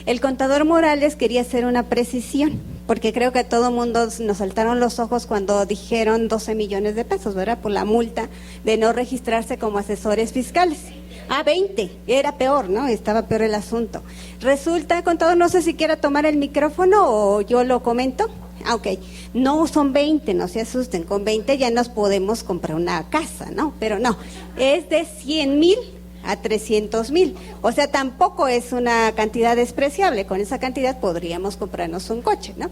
El contador Morales quería hacer una precisión, porque creo que a todo mundo nos saltaron los ojos cuando dijeron 12 millones de pesos, ¿verdad? Por la multa de no registrarse como asesores fiscales. 20, era peor, ¿no? Estaba peor el asunto. Resulta, contador, no sé si quiera tomar el micrófono o yo lo comento. Ok, no son 20, no se asusten, con 20 ya nos podemos comprar una casa, ¿no? Pero no, es de 100,000 a 300,000, o sea, tampoco es una cantidad despreciable, con esa cantidad podríamos comprarnos un coche, ¿no?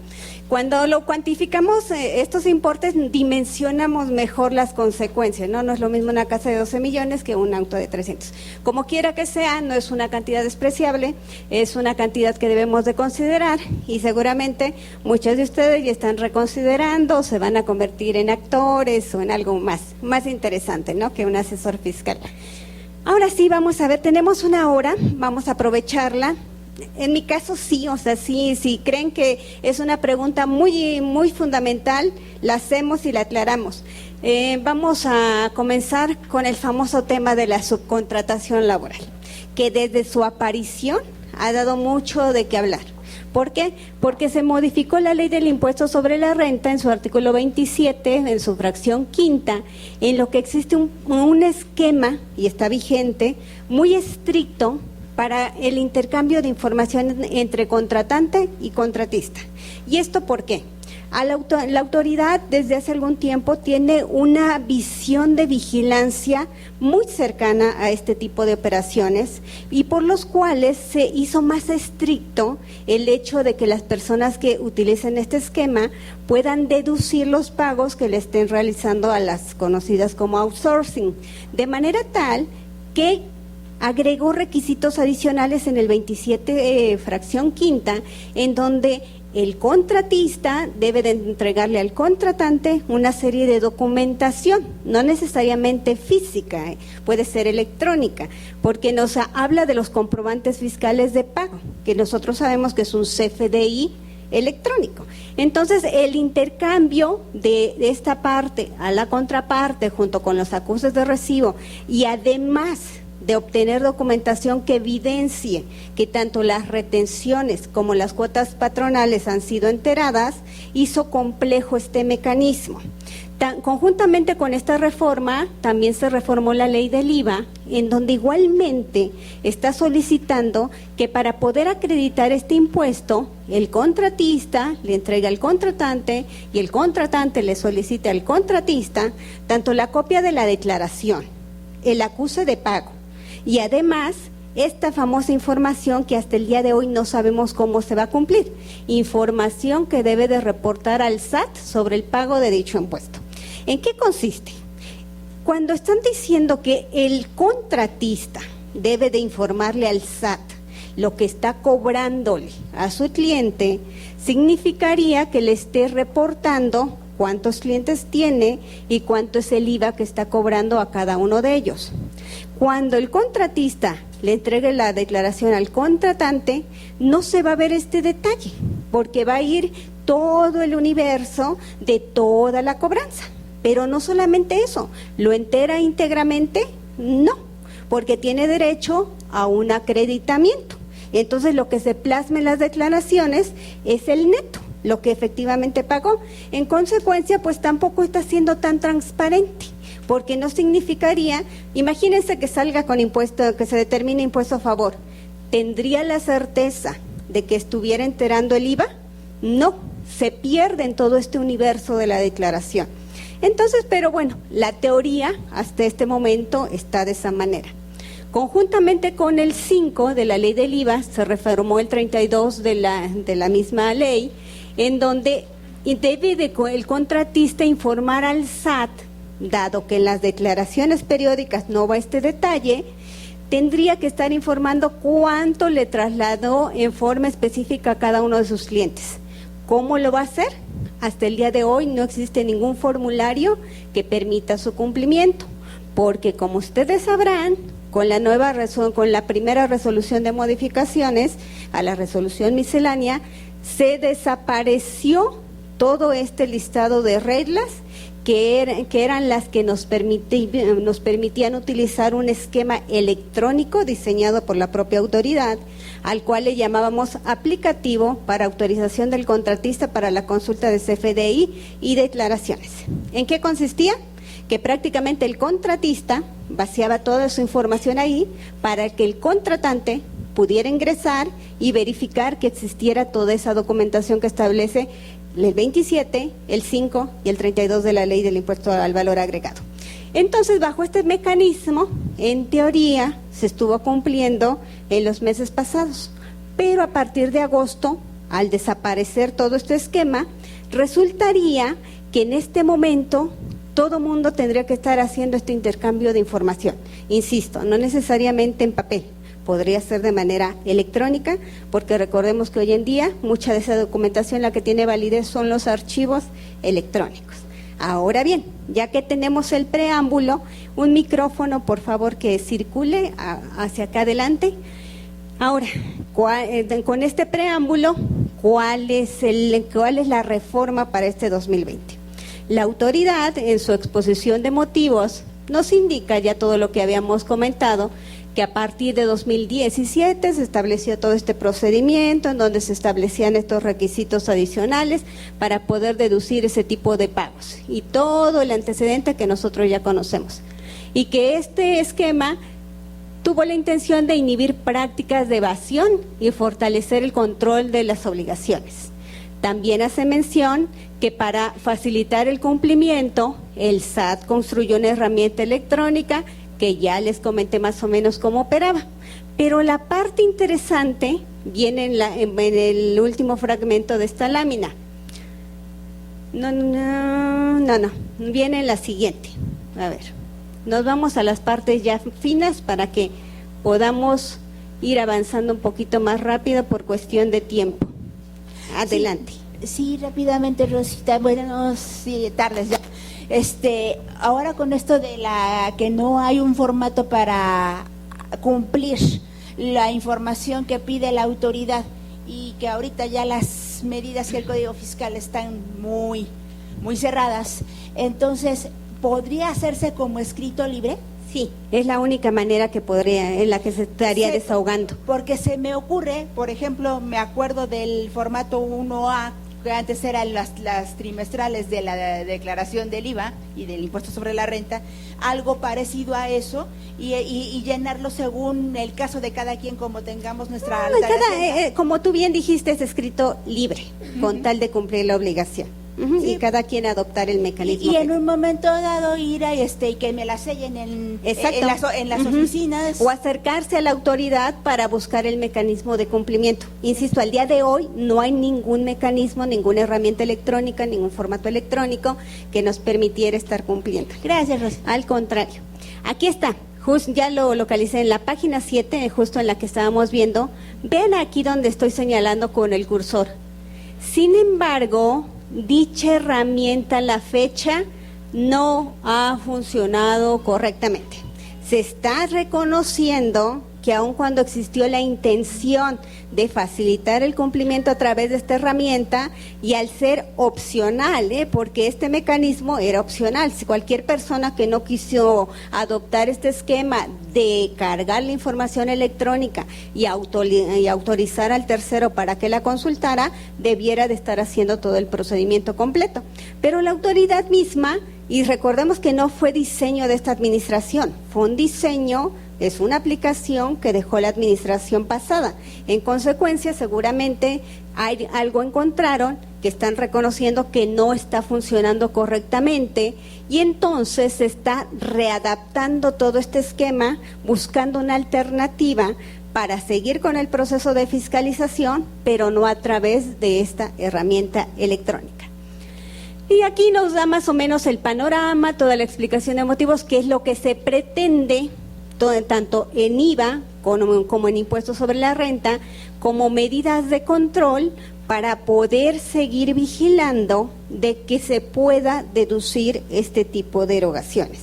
Cuando lo cuantificamos, estos importes, dimensionamos mejor las consecuencias, ¿no? No es lo mismo una casa de 12 millones que un auto de 300. Como quiera que sea, no es una cantidad despreciable, es una cantidad que debemos de considerar y seguramente muchos de ustedes ya están reconsiderando, se van a convertir en actores o en algo más interesante, ¿no? Que un asesor fiscal. Ahora sí, vamos a ver, tenemos una hora, vamos a aprovecharla. En mi caso sí, o sea, sí, si creen que es una pregunta muy fundamental, la hacemos y la aclaramos. Vamos a comenzar con el famoso tema de la subcontratación laboral, que desde su aparición ha dado mucho de qué hablar. ¿Por qué? Porque se modificó la ley del impuesto sobre la renta en su artículo 27, en su fracción quinta, en lo que existe un esquema, y está vigente, muy estricto para el intercambio de información entre contratante y contratista. ¿Y esto por qué? La autoridad desde hace algún tiempo tiene una visión de vigilancia muy cercana a este tipo de operaciones y por los cuales se hizo más estricto el hecho de que las personas que utilicen este esquema puedan deducir los pagos que le estén realizando a las conocidas como outsourcing, de manera tal que agregó requisitos adicionales en el 27 fracción quinta, en donde el contratista debe de entregarle al contratante una serie de documentación, no necesariamente física, puede ser electrónica, porque nos habla de los comprobantes fiscales de pago, que nosotros sabemos que es un CFDI electrónico. Entonces, el intercambio de esta parte a la contraparte junto con los acuses de recibo y además de obtener documentación que evidencie que tanto las retenciones como las cuotas patronales han sido enteradas, hizo complejo este mecanismo. Conjuntamente con esta reforma, también se reformó la ley del IVA, en donde igualmente está solicitando que para poder acreditar este impuesto, el contratista le entregue al contratante y el contratante le solicite al contratista tanto la copia de la declaración, el acuse de pago, y además esta famosa información que hasta el día de hoy no sabemos cómo se va a cumplir, información que debe de reportar al SAT sobre el pago de dicho impuesto. ¿En qué consiste? Cuando están diciendo que el contratista debe de informarle al SAT lo que está cobrándole a su cliente, significaría que le esté reportando cuántos clientes tiene y cuánto es el IVA que está cobrando a cada uno de ellos. Cuando el contratista le entregue la declaración al contratante, no se va a ver este detalle, porque va a ir todo el universo de toda la cobranza. Pero no solamente eso, ¿lo entera íntegramente? No, porque tiene derecho a un acreditamiento. Entonces, lo que se plasma en las declaraciones es el neto, lo que efectivamente pagó. En consecuencia, pues tampoco está siendo tan transparente, porque no significaría, imagínense que salga con impuesto, que se determine impuesto a favor, ¿tendría la certeza de que estuviera enterando el IVA? No, se pierde en todo este universo de la declaración. Entonces, pero bueno, la teoría hasta este momento está de esa manera. Conjuntamente con el 5 de la ley del IVA, se reformó el 32 de la misma ley, en donde debe el contratista informar al SAT, dado que en las declaraciones periódicas no va este detalle, tendría que estar informando cuánto le trasladó en forma específica a cada uno de sus clientes. ¿Cómo lo va a hacer? Hasta el día de hoy no existe ningún formulario que permita su cumplimiento, porque como ustedes sabrán, con la primera resolución de modificaciones a la resolución miscelánea, se desapareció todo este listado de reglas que eran las que nos permitían utilizar un esquema electrónico diseñado por la propia autoridad, al cual le llamábamos aplicativo para autorización del contratista para la consulta de CFDI y declaraciones. ¿En qué consistía? Que prácticamente el contratista vaciaba toda su información ahí para que el contratante pudiera ingresar y verificar que existiera toda esa documentación que establece el 27, el 5 y el 32 de la Ley del Impuesto al Valor Agregado. Entonces, bajo este mecanismo, en teoría, se estuvo cumpliendo en los meses pasados, pero a partir de agosto, al desaparecer todo este esquema, resultaría que en este momento todo mundo tendría que estar haciendo este intercambio de información. Insisto, no necesariamente en papel, podría ser de manera electrónica, porque recordemos que hoy en día mucha de esa documentación la que tiene validez son los archivos electrónicos. Ahora bien, ya que tenemos el preámbulo, un micrófono por favor que circule hacia acá adelante. Ahora, con este preámbulo, ¿cuál es la reforma para este 2020? La autoridad, en su exposición de motivos, nos indica ya todo lo que habíamos comentado, que a partir de 2017 se estableció todo este procedimiento en donde se establecían estos requisitos adicionales para poder deducir ese tipo de pagos y todo el antecedente que nosotros ya conocemos. Y que este esquema tuvo la intención de inhibir prácticas de evasión y fortalecer el control de las obligaciones. También hace mención que para facilitar el cumplimiento, el SAT construyó una herramienta electrónica que ya les comenté más o menos cómo operaba. Pero la parte interesante viene en el último fragmento de esta lámina. No, viene en la siguiente. A ver, nos vamos a las partes ya finas para que podamos ir avanzando un poquito más rápido por cuestión de tiempo. Adelante. Sí, rápidamente, Rosita. Buenas tardes ya. Ahora con esto de que no hay un formato para cumplir la información que pide la autoridad y que ahorita ya las medidas que el Código Fiscal están muy cerradas, entonces, ¿podría hacerse como escrito libre? Sí, es la única manera en la que se estaría desahogando. Porque se me ocurre, por ejemplo, me acuerdo del formato 1A, que antes eran las trimestrales de la declaración del IVA y del impuesto sobre la renta, algo parecido a eso, y llenarlo según el caso de cada quien, como tengamos nuestra como tú bien dijiste, es escrito libre, con tal de cumplir la obligación. Sí. Y cada quien adoptar el mecanismo. Y en un momento dado ir a y que me la sellen en las oficinas. O acercarse a la autoridad para buscar el mecanismo de cumplimiento. Insisto, al día de hoy no hay ningún mecanismo, ninguna herramienta electrónica, ningún formato electrónico que nos permitiera estar cumpliendo. Gracias, Rosy. Al contrario. Aquí está. Ya lo localicé en la página 7, justo en la que estábamos viendo. Vean aquí donde estoy señalando con el cursor. Sin embargo, dicha herramienta a la fecha no ha funcionado correctamente. Se está reconociendo que aun cuando existió la intención de facilitar el cumplimiento a través de esta herramienta, y al ser opcional, porque este mecanismo era opcional, si cualquier persona que no quiso adoptar este esquema de cargar la información electrónica y autorizar al tercero para que la consultara, debiera de estar haciendo todo el procedimiento completo. Pero la autoridad misma, y recordemos que no fue diseño de esta administración, fue un diseño, es una aplicación que dejó la administración pasada. En consecuencia, seguramente algo encontraron que están reconociendo que no está funcionando correctamente, y entonces se está readaptando todo este esquema, buscando una alternativa para seguir con el proceso de fiscalización, pero no a través de esta herramienta electrónica. Y aquí nos da más o menos el panorama, toda la explicación de motivos, que es lo que se pretende tanto en IVA como en impuestos sobre la renta, como medidas de control para poder seguir vigilando de que se pueda deducir este tipo de erogaciones.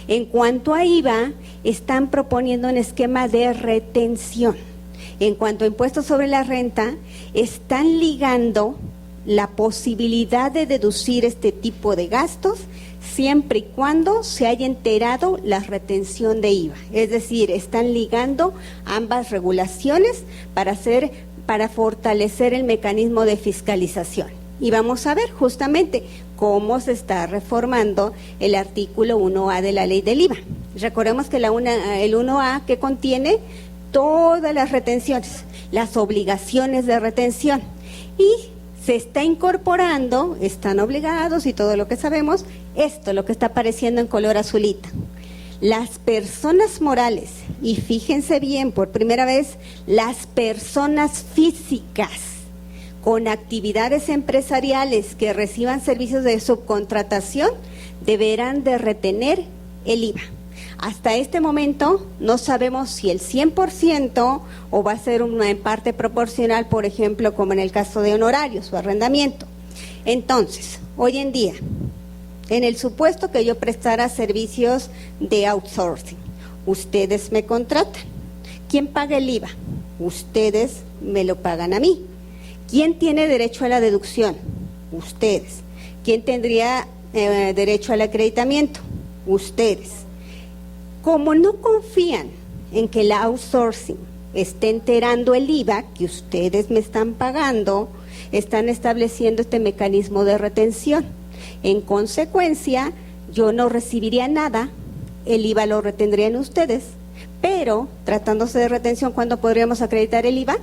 En cuanto a IVA, están proponiendo un esquema de retención. En cuanto a impuestos sobre la renta, están ligando la posibilidad de deducir este tipo de gastos siempre y cuando se haya enterado la retención de IVA. Es decir, están ligando ambas regulaciones para fortalecer el mecanismo de fiscalización. Y vamos a ver justamente cómo se está reformando el artículo 1A de la ley del IVA. Recordemos que el 1A que contiene todas las retenciones, las obligaciones de retención, y se está incorporando, están obligados y todo lo que sabemos, esto, lo que está apareciendo en color azulita. Las personas morales, y fíjense bien, por primera vez, las personas físicas con actividades empresariales que reciban servicios de subcontratación deberán de retener el IVA. Hasta este momento no sabemos si el 100% o va a ser una en parte proporcional, por ejemplo, como en el caso de honorarios o arrendamiento. Entonces, hoy en día, en el supuesto que yo prestara servicios de outsourcing, ustedes me contratan. ¿Quién paga el IVA? Ustedes me lo pagan a mí. ¿Quién tiene derecho a la deducción? Ustedes. ¿Quién tendría derecho al acreditamiento? Ustedes. Como no confían en que el outsourcing esté enterando el IVA que ustedes me están pagando, están estableciendo este mecanismo de retención. En consecuencia, yo no recibiría nada, el IVA lo retendrían ustedes, pero tratándose de retención, ¿cuándo podríamos acreditar el IVA?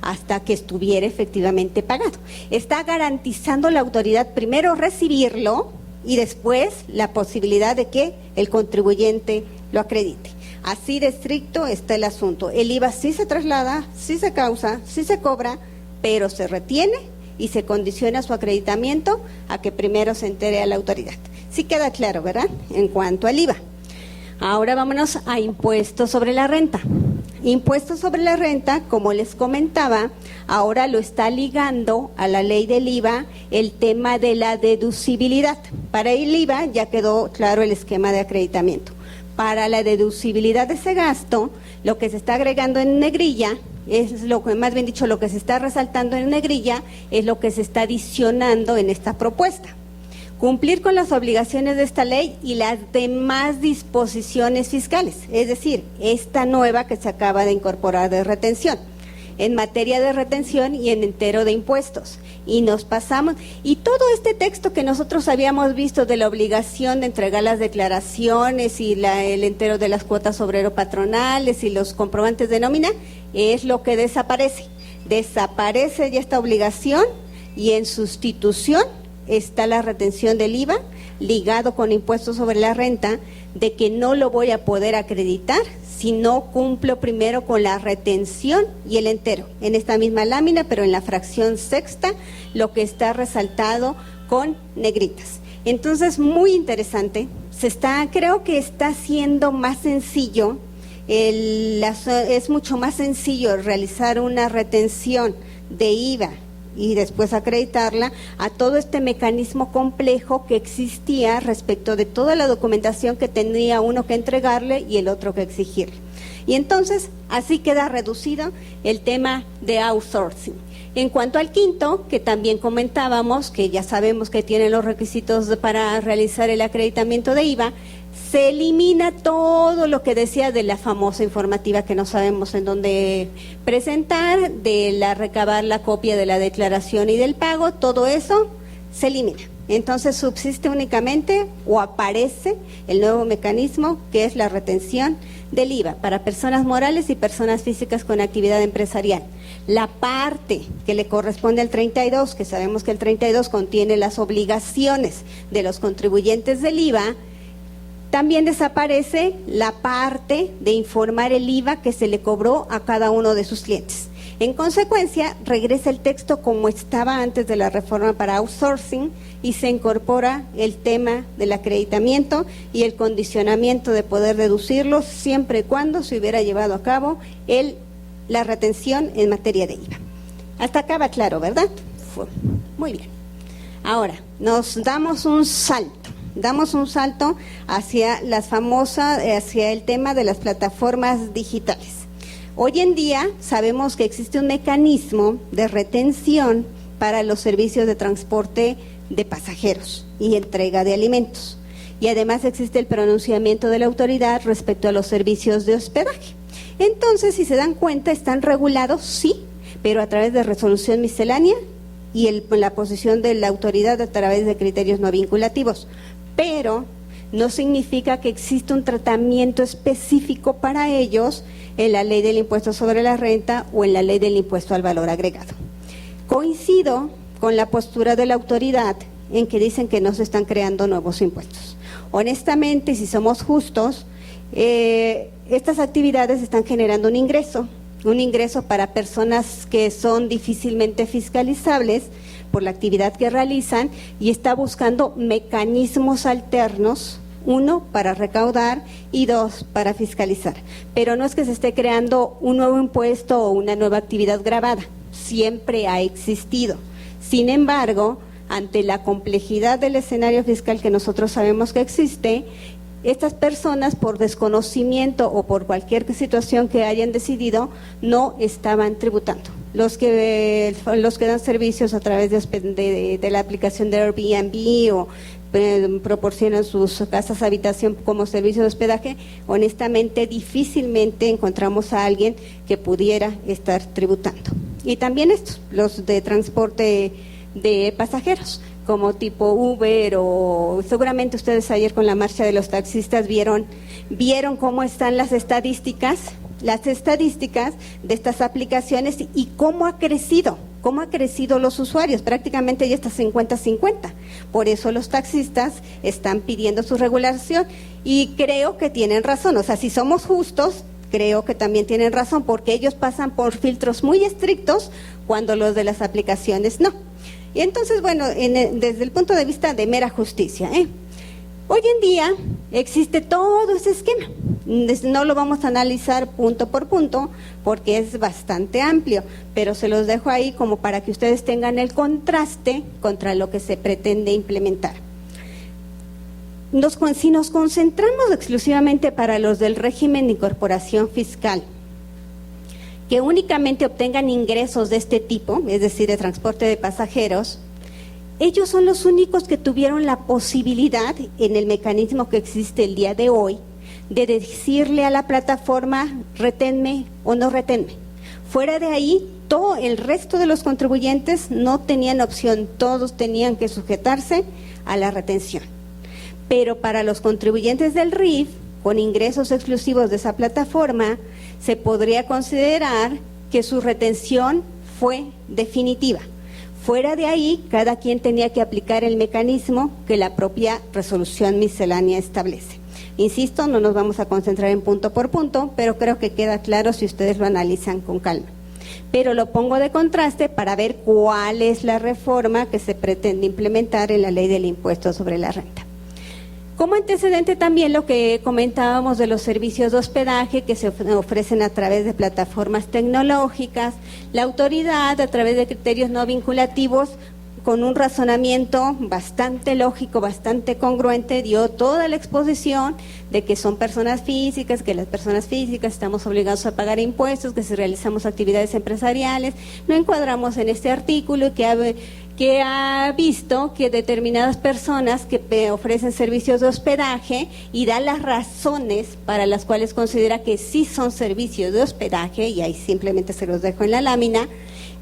Hasta que estuviera efectivamente pagado. Está garantizando la autoridad primero recibirlo y después la posibilidad de que el contribuyente lo acredite. Así de estricto está el asunto. El IVA sí se traslada, sí se causa, sí se cobra, pero se retiene y se condiciona su acreditamiento a que primero se entere a la autoridad. Sí queda claro, ¿verdad? En cuanto al IVA. Ahora vámonos a impuestos sobre la renta. Impuestos sobre la renta, como les comentaba, ahora lo está ligando a la ley del IVA el tema de la deducibilidad. Para el IVA ya quedó claro el esquema de acreditamiento. Para la deducibilidad de ese gasto, lo que se está agregando en negrilla es lo que, más bien dicho, lo que se está resaltando en negrilla es lo que se está adicionando en esta propuesta. Cumplir con las obligaciones de esta ley y las demás disposiciones fiscales, es decir, esta nueva que se acaba de incorporar de retención, en materia de retención y en entero de impuestos. Y nos pasamos, y todo este texto que nosotros habíamos visto de la obligación de entregar las declaraciones y el entero de las cuotas obrero-patronales y los comprobantes de nómina, es lo que desaparece. Desaparece ya esta obligación y en sustitución está la retención del IVA ligado con impuestos sobre la renta, de que no lo voy a poder acreditar si no cumplo primero con la retención y el entero. En esta misma lámina, pero en la fracción sexta, lo que está resaltado con negritas. Entonces, muy interesante. Creo que está haciendo más sencillo, es mucho más sencillo realizar una retención de IVA y después acreditarla a todo este mecanismo complejo que existía respecto de toda la documentación que tendría uno que entregarle y el otro que exigirle. Y entonces así queda reducido el tema de outsourcing. En cuanto al quinto, que también comentábamos, que ya sabemos que tiene los requisitos para realizar el acreditamiento de IVA, se elimina todo lo que decía de la famosa informativa que no sabemos en dónde presentar, de recabar la copia de la declaración y del pago, todo eso se elimina. Entonces subsiste únicamente o aparece el nuevo mecanismo que es la retención del IVA para personas morales y personas físicas con actividad empresarial. La parte que le corresponde al 32, que sabemos que el 32 contiene las obligaciones de los contribuyentes del IVA, también desaparece la parte de informar el IVA que se le cobró a cada uno de sus clientes. En consecuencia, regresa el texto como estaba antes de la reforma para outsourcing y se incorpora el tema del acreditamiento y el condicionamiento de poder deducirlos siempre y cuando se hubiera llevado a cabo la retención en materia de IVA. Hasta acá va claro, ¿verdad? Muy bien. Ahora, nos damos un salto. Damos un salto hacia hacia el tema de las plataformas digitales. Hoy en día sabemos que existe un mecanismo de retención para los servicios de transporte de pasajeros y entrega de alimentos. Y además existe el pronunciamiento de la autoridad respecto a los servicios de hospedaje. Entonces, si se dan cuenta, están regulados, sí, pero a través de resolución miscelánea y la posición de la autoridad a través de criterios no vinculativos. Pero no significa que exista un tratamiento específico para ellos en la ley del impuesto sobre la renta o en la ley del impuesto al valor agregado. Coincido con la postura de la autoridad en que dicen que no se están creando nuevos impuestos. Honestamente, si somos justos, estas actividades están generando un ingreso para personas que son difícilmente fiscalizables por la actividad que realizan y está buscando mecanismos alternos, uno, para recaudar y dos, para fiscalizar. Pero no es que se esté creando un nuevo impuesto o una nueva actividad gravada, siempre ha existido. Sin embargo, ante la complejidad del escenario fiscal que nosotros sabemos que existe, estas personas, por desconocimiento o por cualquier situación que hayan decidido, no estaban tributando. Los que dan servicios a través de la aplicación de Airbnb o proporcionan sus casas habitación como servicio de hospedaje, honestamente difícilmente encontramos a alguien que pudiera estar tributando. Y también estos, los de transporte de pasajeros, como tipo Uber, o seguramente ustedes ayer con la marcha de los taxistas vieron cómo están las estadísticas de estas aplicaciones y cómo ha crecido los usuarios, prácticamente ya está 50-50. Por eso los taxistas están pidiendo su regulación y creo que tienen razón. O sea, si somos justos, creo que también tienen razón, porque ellos pasan por filtros muy estrictos cuando los de las aplicaciones no. Y entonces, bueno, desde el punto de vista de mera justicia, hoy en día existe todo ese esquema. No lo vamos a analizar punto por punto porque es bastante amplio, pero se los dejo ahí como para que ustedes tengan el contraste contra lo que se pretende implementar. Si nos concentramos exclusivamente para los del régimen de incorporación fiscal, que únicamente obtengan ingresos de este tipo, es decir, de transporte de pasajeros, ellos son los únicos que tuvieron la posibilidad, en el mecanismo que existe el día de hoy, de decirle a la plataforma, reténme o no reténme. Fuera de ahí, todo el resto de los contribuyentes no tenían opción, todos tenían que sujetarse a la retención. Pero para los contribuyentes del RIF, con ingresos exclusivos de esa plataforma, se podría considerar que su retención fue definitiva. Fuera de ahí, cada quien tenía que aplicar el mecanismo que la propia resolución miscelánea establece. Insisto, no nos vamos a concentrar en punto por punto, pero creo que queda claro si ustedes lo analizan con calma. Pero lo pongo de contraste para ver cuál es la reforma que se pretende implementar en la ley del impuesto sobre la renta. Como antecedente también lo que comentábamos de los servicios de hospedaje que se ofrecen a través de plataformas tecnológicas, la autoridad a través de criterios no vinculativos, con un razonamiento bastante lógico, bastante congruente, dio toda la exposición de que son personas físicas, que las personas físicas estamos obligados a pagar impuestos, que si realizamos actividades empresariales, no encuadramos en este artículo que ha visto que determinadas personas que ofrecen servicios de hospedaje y da las razones para las cuales considera que sí son servicios de hospedaje, y ahí simplemente se los dejo en la lámina,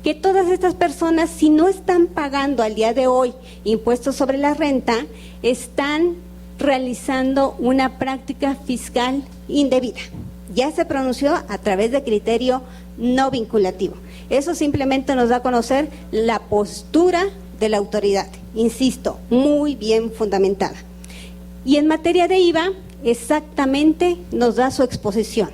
que todas estas personas, si no están pagando al día de hoy impuestos sobre la renta, están realizando una práctica fiscal indebida. Ya se pronunció a través de criterio no vinculativo. Eso simplemente nos da a conocer la postura de la autoridad, insisto, muy bien fundamentada. Y en materia de IVA, exactamente nos da su exposición.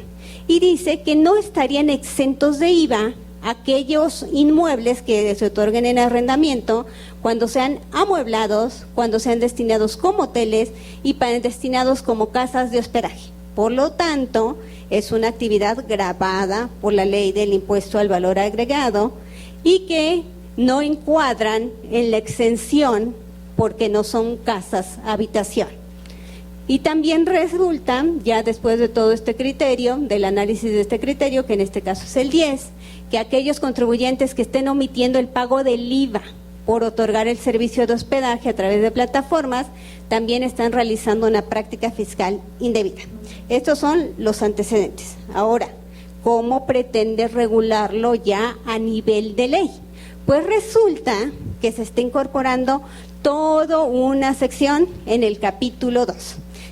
Y dice que no estarían exentos de IVA aquellos inmuebles que se otorguen en arrendamiento cuando sean amueblados, cuando sean destinados como hoteles y destinados como casas de hospedaje. Por lo tanto, es una actividad gravada por la ley del impuesto al valor agregado y que no encuadran en la exención porque no son casas habitación. Y también resulta, ya después de todo este criterio, del análisis de este criterio, que en este caso es el 10, que aquellos contribuyentes que estén omitiendo el pago del IVA por otorgar el servicio de hospedaje a través de plataformas, también están realizando una práctica fiscal indebida. Estos son los antecedentes. Ahora, ¿cómo pretende regularlo ya a nivel de ley? Pues resulta que se está incorporando toda una sección en el capítulo 2.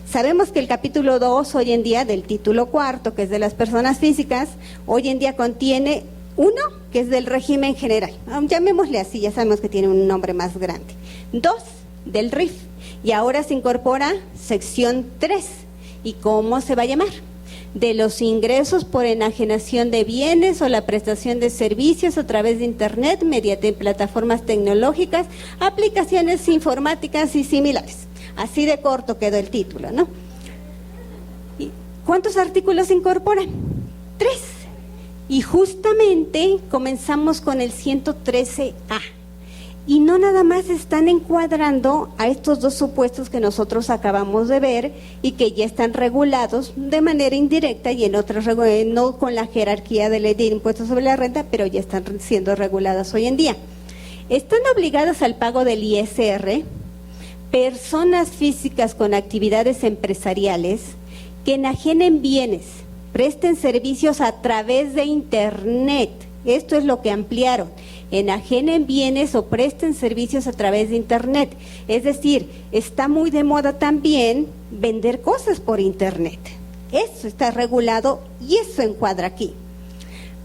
Sabemos que el capítulo 2 hoy en día del título 4, que es de las personas físicas, hoy en día contiene uno, que es del régimen general, llamémosle así, ya sabemos que tiene un nombre más grande. 2, del RIF, y ahora se incorpora sección 3. ¿Y cómo se va a llamar? De los ingresos por enajenación de bienes o la prestación de servicios a través de Internet mediante plataformas tecnológicas, aplicaciones informáticas y similares. Así de corto quedó el título, ¿no? ¿Y cuántos artículos se incorporan? 3. Y justamente comenzamos con el 113A. Y no nada más están encuadrando a estos dos supuestos que nosotros acabamos de ver y que ya están regulados de manera indirecta y en otras, no con la jerarquía de ley de impuestos sobre la renta, pero ya están siendo reguladas hoy en día. Están obligadas al pago del ISR personas físicas con actividades empresariales que enajenen bienes, presten servicios a través de Internet. Esto es lo que ampliaron. Enajenen bienes o presten servicios a través de Internet. Es decir, está muy de moda también vender cosas por Internet. Eso está regulado y eso encuadra aquí.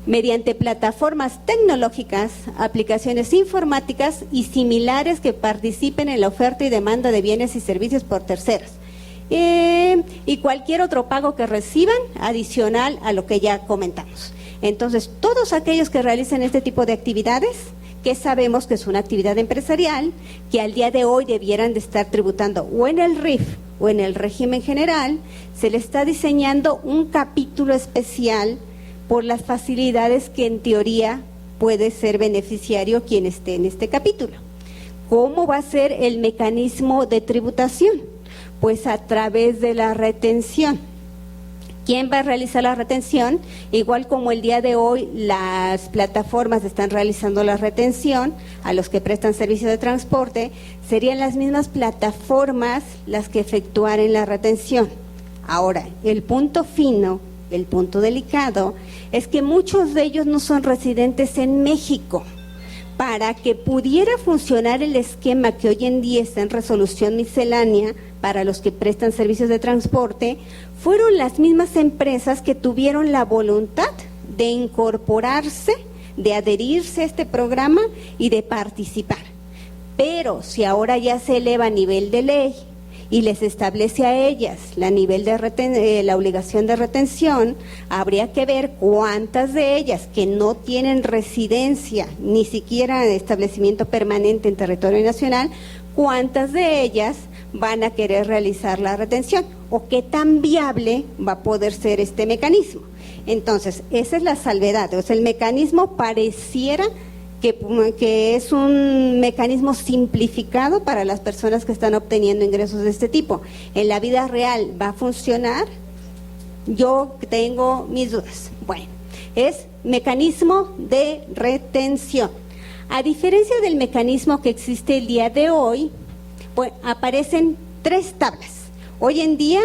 Mediante plataformas tecnológicas, aplicaciones informáticas y similares que participen en la oferta y demanda de bienes y servicios por terceros. Y cualquier otro pago que reciban adicional a lo que ya comentamos. Entonces, todos aquellos que realicen este tipo de actividades, que sabemos que es una actividad empresarial, que al día de hoy debieran de estar tributando o en el RIF o en el régimen general, se le está diseñando un capítulo especial por las facilidades que en teoría puede ser beneficiario quien esté en este capítulo. ¿Cómo va a ser el mecanismo de tributación? Pues a través de la retención. ¿Quién va a realizar la retención? Igual como el día de hoy las plataformas están realizando la retención a los que prestan servicio de transporte, serían las mismas plataformas las que efectuaren la retención. Ahora, el punto fino, el punto delicado, es que muchos de ellos no son residentes en México. Para que pudiera funcionar el esquema que hoy en día está en resolución miscelánea para los que prestan servicios de transporte, fueron las mismas empresas que tuvieron la voluntad de incorporarse, de adherirse a este programa y de participar. Pero si ahora ya se eleva a nivel de ley y les establece a ellas la obligación de retención, habría que ver cuántas de ellas que no tienen residencia, ni siquiera establecimiento permanente en territorio nacional, cuántas de ellas van a querer realizar la retención o qué tan viable va a poder ser este mecanismo. Entonces, esa es la salvedad, o sea, el mecanismo pareciera que es un mecanismo simplificado para las personas que están obteniendo ingresos de este tipo. En la vida real, ¿va a funcionar? Yo tengo mis dudas. Bueno, es mecanismo de retención. A diferencia del mecanismo que existe el día de hoy, pues aparecen 3 tablas. Hoy en día,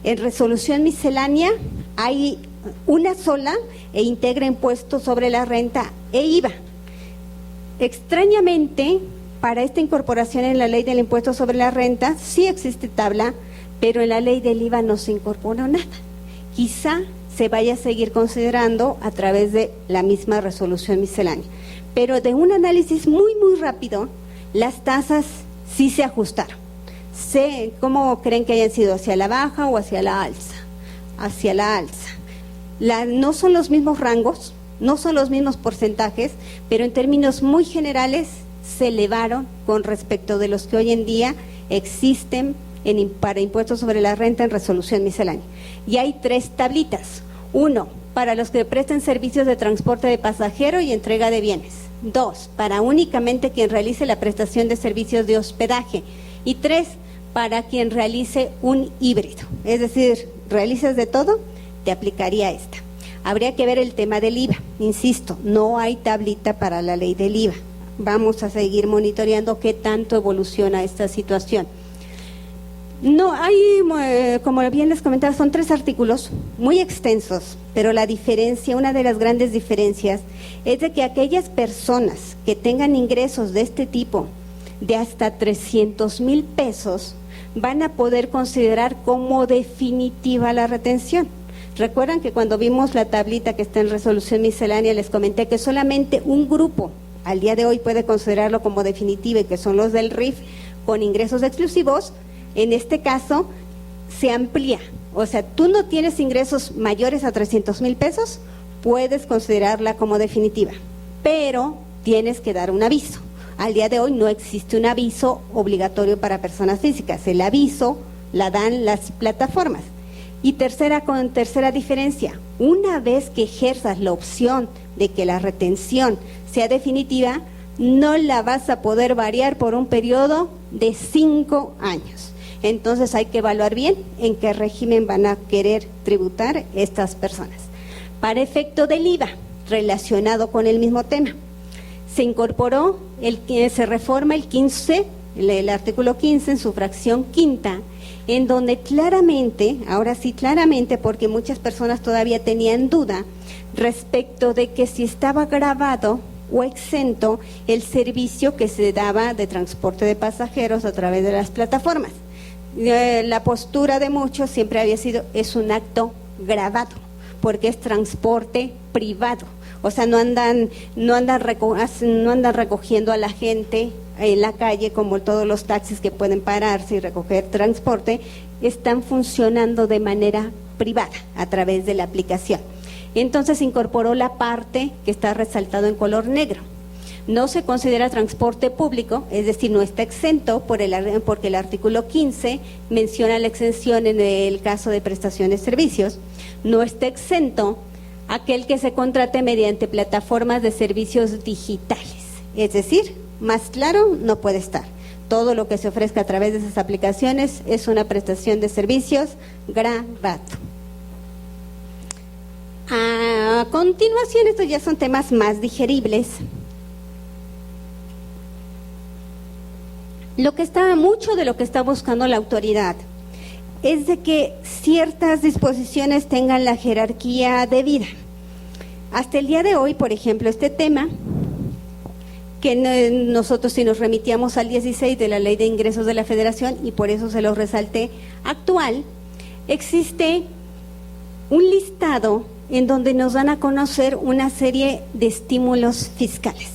en resolución miscelánea, hay una sola e integra impuestos sobre la renta e IVA. Extrañamente, para esta incorporación en la ley del impuesto sobre la renta, sí existe tabla, pero en la ley del IVA no se incorpora nada. Quizá se vaya a seguir considerando a través de la misma resolución miscelánea. Pero de un análisis muy muy rápido, las tasas sí se ajustaron. ¿Cómo creen que hayan sido? ¿Hacia la baja o hacia la alza? Hacia la alza. No son los mismos rangos, no son los mismos porcentajes, pero en términos muy generales se elevaron con respecto de los que hoy en día existen para impuestos sobre la renta en resolución miscelánea. Y hay 3 tablitas. 1, para los que presten servicios de transporte de pasajero y entrega de bienes. 2, para únicamente quien realice la prestación de servicios de hospedaje. Y 3, para quien realice un híbrido. Es decir, realizas de todo, te aplicaría esta. Habría que ver el tema del IVA. Insisto, no hay tablita para la ley del IVA. vamos a seguir monitoreando qué tanto evoluciona esta situación. No, hay, como bien les comentaba, son 3 artículos muy extensos, pero la diferencia, una de las grandes diferencias, es de que aquellas personas que tengan ingresos de este tipo, de hasta 300,000 pesos, van a poder considerar como definitiva la retención. Recuerdan que cuando vimos la tablita que está en resolución miscelánea, les comenté que solamente un grupo al día de hoy puede considerarlo como definitiva, y que son los del RIF con ingresos exclusivos. En este caso se amplía, o sea, tú no tienes ingresos mayores a 300,000 pesos, puedes considerarla como definitiva, pero tienes que dar un aviso. Al día de hoy no existe un aviso obligatorio para personas físicas, el aviso la dan las plataformas. Y tercera diferencia, una vez que ejerzas la opción de que la retención sea definitiva, no la vas a poder variar por un periodo de 5 años. Entonces hay que evaluar bien en qué régimen van a querer tributar estas personas. Para efecto del IVA, relacionado con el mismo tema, se reforma el 15, el artículo 15 en su fracción quinta, en donde claramente, ahora sí claramente, porque muchas personas todavía tenían duda respecto de que si estaba grabado o exento el servicio que se daba de transporte de pasajeros a través de las plataformas. La postura de muchos siempre había sido, es un acto grabado, porque es transporte privado, o sea, no andan recogiendo a la gente en la calle como todos los taxis que pueden pararse y recoger transporte, están funcionando de manera privada a través de la aplicación. Entonces incorporó la parte que está resaltado en color negro. No se considera transporte público, es decir, no está exento porque el artículo 15 menciona la exención en el caso de prestaciones de servicios. No está exento aquel que se contrate mediante plataformas de servicios digitales, es decir, más claro no puede estar. Todo lo que se ofrezca a través de esas aplicaciones es una prestación de servicios grabado. A continuación, estos ya son temas más digeribles. Mucho de lo que está buscando la autoridad es de que ciertas disposiciones tengan la jerarquía debida. Hasta el día de hoy, por ejemplo, este tema, que nosotros si nos remitíamos al 16 de la Ley de Ingresos de la Federación, y por eso se lo resalté, actual, existe un listado en donde nos dan a conocer una serie de estímulos fiscales.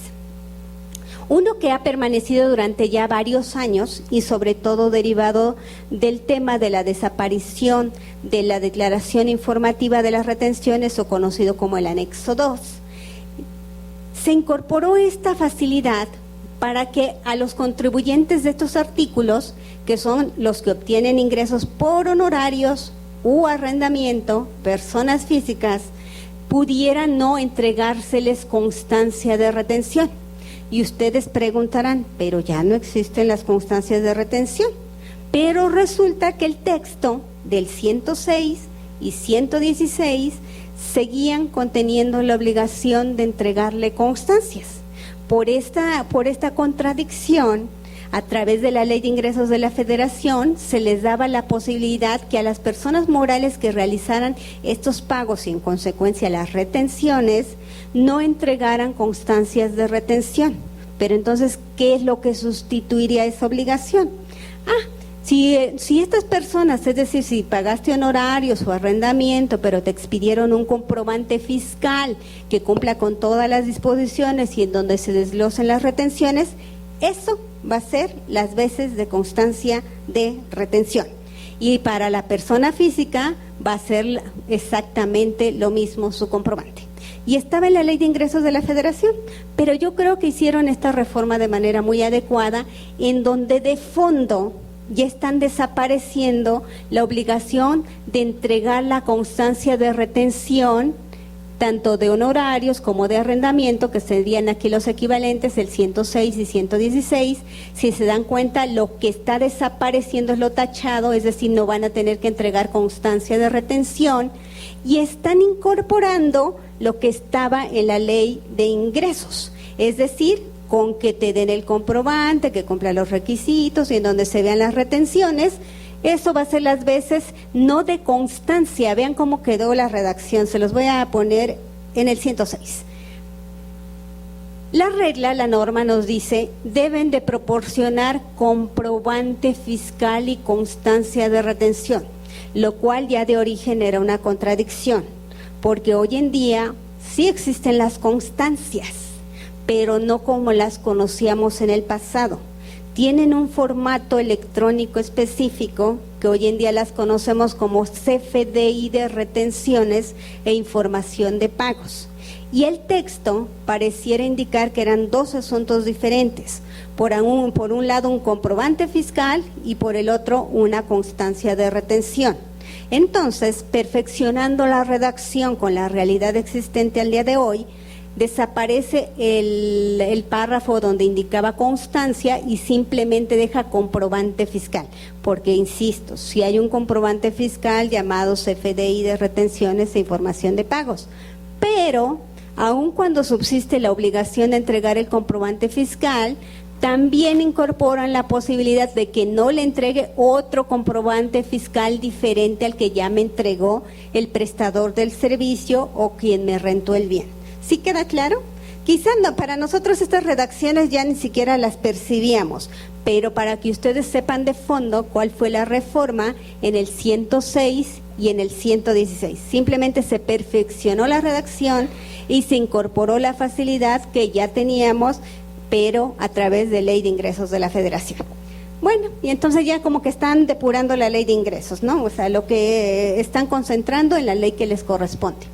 Uno que ha permanecido durante ya varios años y sobre todo derivado del tema de la desaparición de la declaración informativa de las retenciones, o conocido como el anexo 2. Se incorporó esta facilidad para que a los contribuyentes de estos artículos, que son los que obtienen ingresos por honorarios u arrendamiento, personas físicas, pudieran no entregárseles constancia de retención. Y ustedes preguntarán, pero ya no existen las constancias de retención. Pero resulta que el texto del 106 y 116 seguían conteniendo la obligación de entregarle constancias. Por esta contradicción, a través de la Ley de Ingresos de la Federación, se les daba la posibilidad que a las personas morales que realizaran estos pagos y en consecuencia las retenciones, no entregaran constancias de retención. Pero entonces, ¿qué es lo que sustituiría esa obligación? Si estas personas, es decir, si pagaste honorarios o arrendamiento, pero te expidieron un comprobante fiscal que cumpla con todas las disposiciones y en donde se desglosen las retenciones, eso va a ser las veces de constancia de retención. Y para la persona física va a ser exactamente lo mismo su comprobante. Y estaba en la Ley de Ingresos de la Federación, pero yo creo que hicieron esta reforma de manera muy adecuada, en donde de fondo ya están desapareciendo la obligación de entregar la constancia de retención, tanto de honorarios como de arrendamiento, que serían aquí los equivalentes, el 106 y 116. Si se dan cuenta, lo que está desapareciendo es lo tachado, es decir, no van a tener que entregar constancia de retención, y están incorporando lo que estaba en la Ley de Ingresos, es decir, con que te den el comprobante, que cumpla los requisitos y en donde se vean las retenciones. Eso va a ser las veces no de constancia. Vean cómo quedó la redacción, se los voy a poner en el 106. La regla, la norma nos dice, deben de proporcionar comprobante fiscal y constancia de retención, lo cual ya de origen era una contradicción, porque hoy en día sí existen las constancias, pero no como las conocíamos en el pasado. Tienen un formato electrónico específico que hoy en día las conocemos como CFDI de retenciones e información de pagos. Y el texto pareciera indicar que eran dos asuntos diferentes. Por un lado un comprobante fiscal y por el otro una constancia de retención. Entonces, perfeccionando la redacción con la realidad existente al día de hoy, desaparece el párrafo donde indicaba constancia y simplemente deja comprobante fiscal, porque insisto, si hay un comprobante fiscal llamado CFDI de retenciones e información de pagos, pero aun cuando subsiste la obligación de entregar el comprobante fiscal, también incorporan la posibilidad de que no le entregue otro comprobante fiscal diferente al que ya me entregó el prestador del servicio o quien me rentó el bien. ¿Sí queda claro? Quizás no, para nosotros estas redacciones ya ni siquiera las percibíamos, pero para que ustedes sepan de fondo cuál fue la reforma en el 106 y en el 116. Simplemente se perfeccionó la redacción y se incorporó la facilidad que ya teníamos, pero a través de Ley de Ingresos de la Federación. Bueno, y entonces ya como que están depurando la Ley de Ingresos, ¿no? O sea, lo que están concentrando en la ley que les corresponde.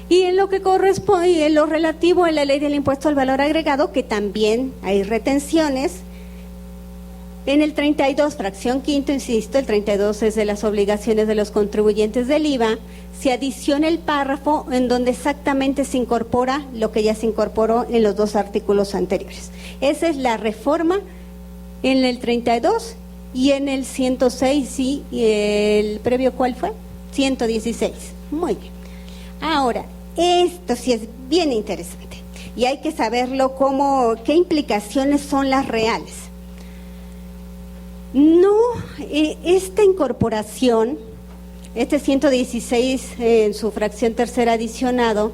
Y en lo que corresponde, en lo relativo a la Ley del Impuesto al Valor Agregado, que también hay retenciones, en el 32, fracción quinto, insisto, el 32 es de las obligaciones de los contribuyentes del IVA, se adiciona el párrafo en donde exactamente se incorpora lo que ya se incorporó en los dos artículos anteriores. Esa es la reforma en el 32 y en el 106, sí, y el previo, ¿cuál fue? 116. Muy bien. Ahora, esto sí es bien interesante y hay que saberlo qué implicaciones son las reales. No, esta incorporación, este 116 en su fracción tercera adicionado,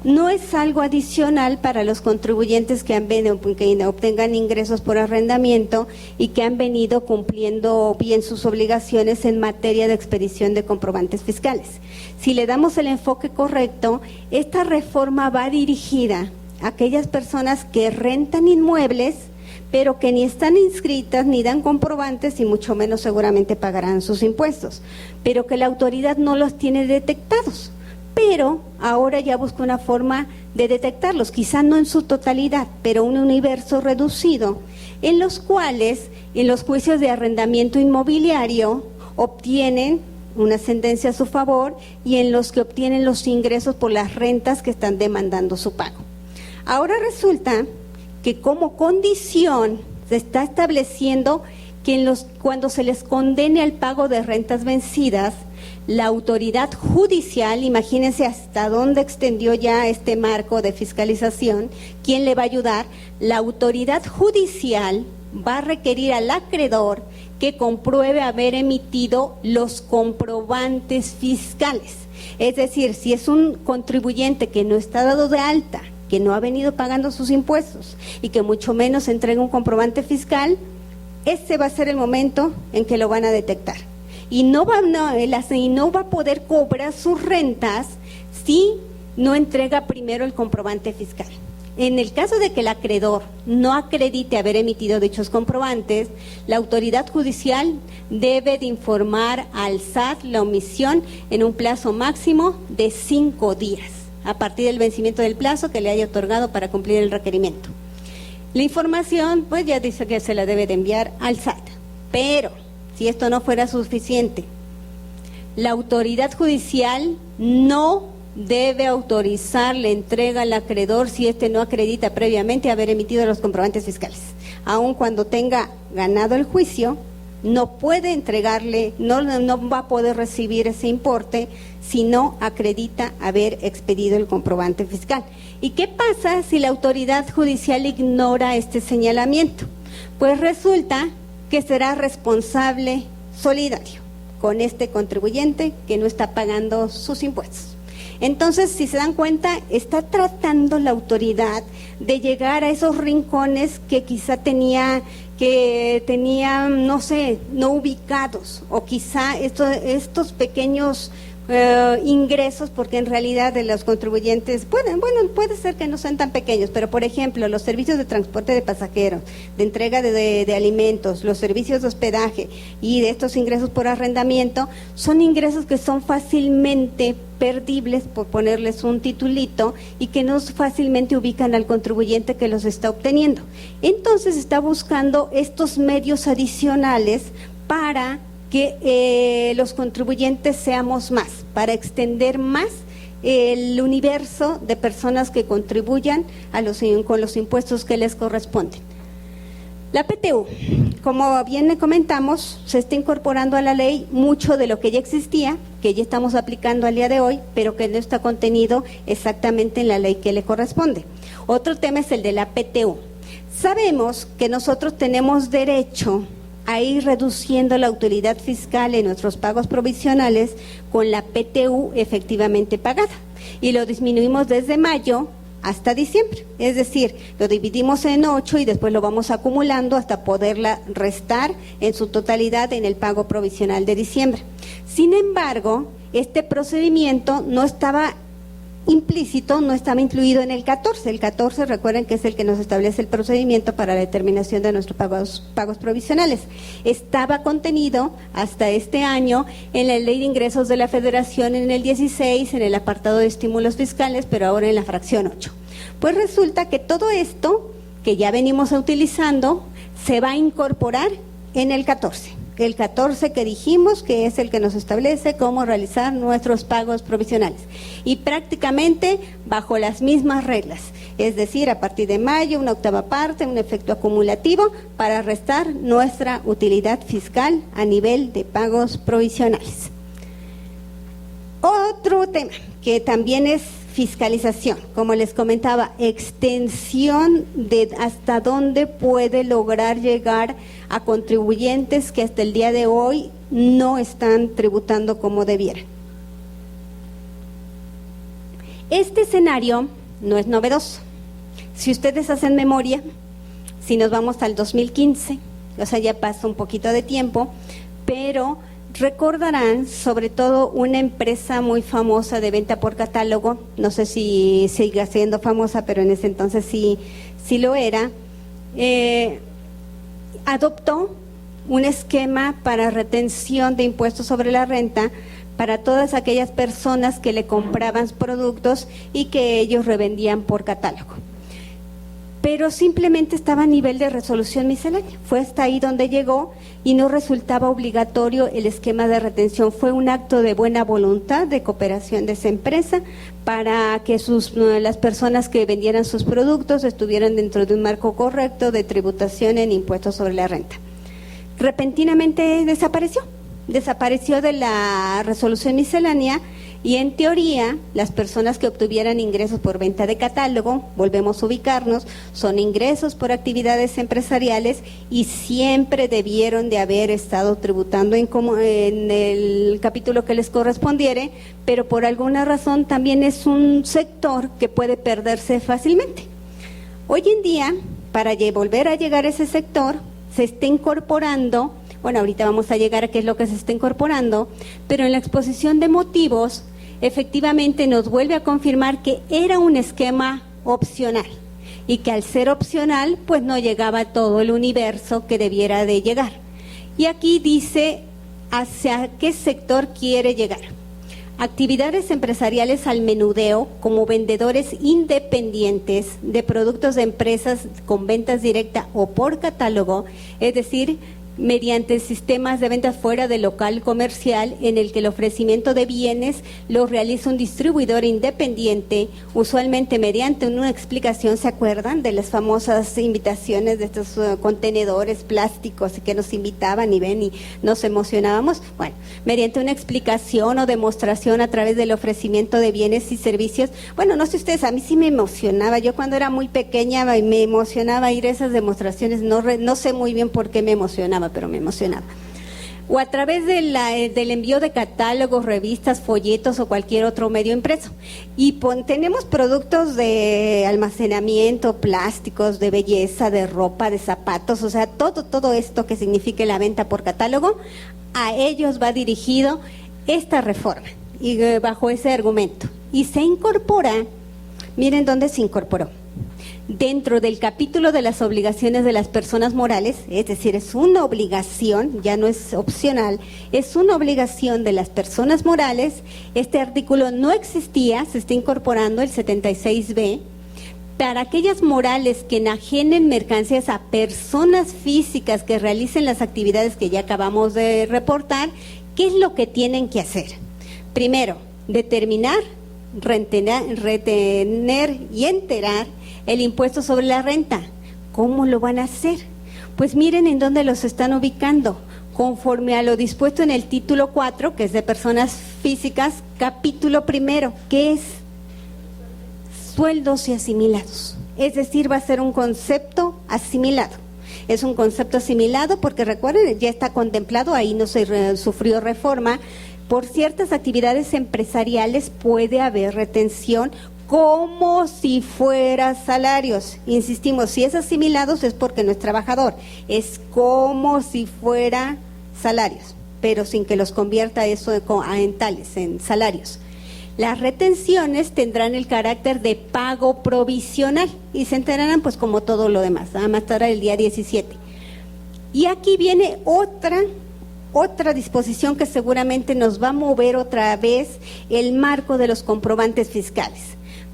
no es algo adicional para los contribuyentes que obtengan ingresos por arrendamiento y que han venido cumpliendo bien sus obligaciones en materia de expedición de comprobantes fiscales. Si le damos el enfoque correcto, esta reforma va dirigida a aquellas personas que rentan inmuebles, pero que ni están inscritas, ni dan comprobantes y mucho menos seguramente pagarán sus impuestos, pero que la autoridad no los tiene detectados. Pero ahora ya busca una forma de detectarlos, quizá no en su totalidad, pero un universo reducido, en los cuales en los juicios de arrendamiento inmobiliario obtienen una sentencia a su favor y en los que obtienen los ingresos por las rentas que están demandando su pago. Ahora resulta que como condición se está estableciendo que cuando se les condene al pago de rentas vencidas, la autoridad judicial, imagínense hasta dónde extendió ya este marco de fiscalización, ¿quién le va a ayudar? La autoridad judicial va a requerir al acreedor que compruebe haber emitido los comprobantes fiscales. Es decir, si es un contribuyente que no está dado de alta, que no ha venido pagando sus impuestos y que mucho menos entrega un comprobante fiscal, ese va a ser el momento en que lo van a detectar. Y no va a poder cobrar sus rentas si no entrega primero el comprobante fiscal. En el caso de que el acreedor no acredite haber emitido dichos comprobantes, la autoridad judicial debe de informar al SAT la omisión en un plazo máximo de 5 días, a partir del vencimiento del plazo que le haya otorgado para cumplir el requerimiento. La información, pues ya dice que se la debe de enviar al SAT, pero si esto no fuera suficiente, la autoridad judicial no debe autorizar la entrega al acreedor si éste no acredita previamente haber emitido los comprobantes fiscales. Aun cuando tenga ganado el juicio, no puede entregarle, no va a poder recibir ese importe si no acredita haber expedido el comprobante fiscal. ¿Y qué pasa si la autoridad judicial ignora este señalamiento? Pues resulta que será responsable solidario con este contribuyente que no está pagando sus impuestos. Entonces, si se dan cuenta, está tratando la autoridad de llegar a esos rincones que quizá tenía, no sé, no ubicados, o quizá estos pequeños ingresos, porque en realidad de los contribuyentes puede ser que no sean tan pequeños, pero por ejemplo los servicios de transporte de pasajeros, de entrega de alimentos, los servicios de hospedaje y de estos ingresos por arrendamiento, son ingresos que son fácilmente perdibles, por ponerles un titulito, y que no fácilmente ubican al contribuyente que los está obteniendo. Entonces está buscando estos medios adicionales para que los contribuyentes seamos más, para extender más el universo de personas que contribuyan con los impuestos que les corresponden. La PTU, como bien le comentamos, se está incorporando a la ley mucho de lo que ya existía, que ya estamos aplicando al día de hoy, pero que no está contenido exactamente en la ley que le corresponde. Otro tema es el de la PTU. Sabemos que nosotros tenemos derecho a ir reduciendo la utilidad fiscal en nuestros pagos provisionales con la PTU efectivamente pagada, y lo disminuimos desde mayo hasta diciembre, es decir, lo dividimos en 8 y después lo vamos acumulando hasta poderla restar en su totalidad en el pago provisional de diciembre. Sin embargo, este procedimiento no estaba implícito, no estaba incluido en el 14. El 14, recuerden que es el que nos establece el procedimiento para la determinación de nuestros pagos provisionales. Estaba contenido hasta este año en la Ley de Ingresos de la Federación en el 16, en el apartado de estímulos fiscales, pero ahora en la fracción 8. Pues resulta que todo esto que ya venimos utilizando se va a incorporar en el 14. El 14 que dijimos que es el que nos establece cómo realizar nuestros pagos provisionales, y prácticamente bajo las mismas reglas, es decir, a partir de mayo una octava parte, un efecto acumulativo para restar nuestra utilidad fiscal a nivel de pagos provisionales. Otro tema que también es fiscalización, como les comentaba, extensión de hasta dónde puede lograr llegar a contribuyentes que hasta el día de hoy no están tributando como debieran. Este escenario no es novedoso. Si ustedes hacen memoria, si nos vamos al 2015, o sea, ya pasa un poquito de tiempo, pero recordarán sobre todo una empresa muy famosa de venta por catálogo, no sé si sigue siendo famosa, pero en ese entonces sí lo era, adoptó un esquema para retención de impuestos sobre la renta para todas aquellas personas que le compraban productos y que ellos revendían por catálogo. Pero simplemente estaba a nivel de resolución miscelánea, fue hasta ahí donde llegó y no resultaba obligatorio el esquema de retención. Fue un acto de buena voluntad, de cooperación de esa empresa para que las personas que vendieran sus productos estuvieran dentro de un marco correcto de tributación en impuestos sobre la renta. Repentinamente desapareció de la resolución miscelánea, y en teoría las personas que obtuvieran ingresos por venta de catálogo, volvemos a ubicarnos, son ingresos por actividades empresariales y siempre debieron de haber estado tributando en el capítulo que les correspondiere, pero por alguna razón también es un sector que puede perderse fácilmente. Hoy en día, para volver a llegar a ese sector, se está incorporando, bueno, ahorita vamos a llegar a qué es lo que se está incorporando, pero en la exposición de motivos, efectivamente nos vuelve a confirmar que era un esquema opcional y que al ser opcional, pues no llegaba a todo el universo que debiera de llegar. Y aquí dice hacia qué sector quiere llegar. Actividades empresariales al menudeo como vendedores independientes de productos de empresas con ventas directas o por catálogo, es decir, mediante sistemas de ventas fuera del local comercial en el que el ofrecimiento de bienes lo realiza un distribuidor independiente, usualmente mediante una explicación. ¿Se acuerdan de las famosas invitaciones de estos contenedores plásticos que nos invitaban y ven y nos emocionábamos? Bueno, mediante una explicación o demostración a través del ofrecimiento de bienes y servicios. Bueno, no sé ustedes, a mí sí me emocionaba. Yo cuando era muy pequeña me emocionaba ir a esas demostraciones, no sé muy bien por qué me emocionaba, pero me emocionaba. O a través del envío de catálogos, revistas, folletos o cualquier otro medio impreso. Y tenemos productos de almacenamiento, plásticos, de belleza, de ropa, de zapatos, o sea, todo esto que signifique la venta por catálogo, a ellos va dirigido esta reforma y bajo ese argumento. Y se incorpora, miren dónde se incorporó. Dentro del capítulo de las obligaciones de las personas morales, es decir, es una obligación, ya no es opcional, es una obligación de las personas morales. Este artículo no existía, se está incorporando el 76B, para aquellas morales que enajenen mercancías a personas físicas que realicen las actividades que ya acabamos de reportar. ¿Qué es lo que tienen que hacer? Primero, determinar, retener y enterar el impuesto sobre la renta. ¿Cómo lo van a hacer? Pues miren en dónde los están ubicando, conforme a lo dispuesto en el título 4, que es de personas físicas, capítulo 1, que es sueldos y asimilados. Es decir, va a ser un concepto asimilado. Es un concepto asimilado porque recuerden, ya está contemplado, ahí no se sufrió reforma. Por ciertas actividades empresariales puede haber retención como si fuera salarios. Insistimos, si es asimilados es porque no es trabajador, es como si fuera salarios, pero sin que los convierta eso en tales, en salarios. Las retenciones tendrán el carácter de pago provisional y se enterarán pues como todo lo demás, nada más estará el día 17. Y aquí viene otra disposición que seguramente nos va a mover otra vez el marco de los comprobantes fiscales.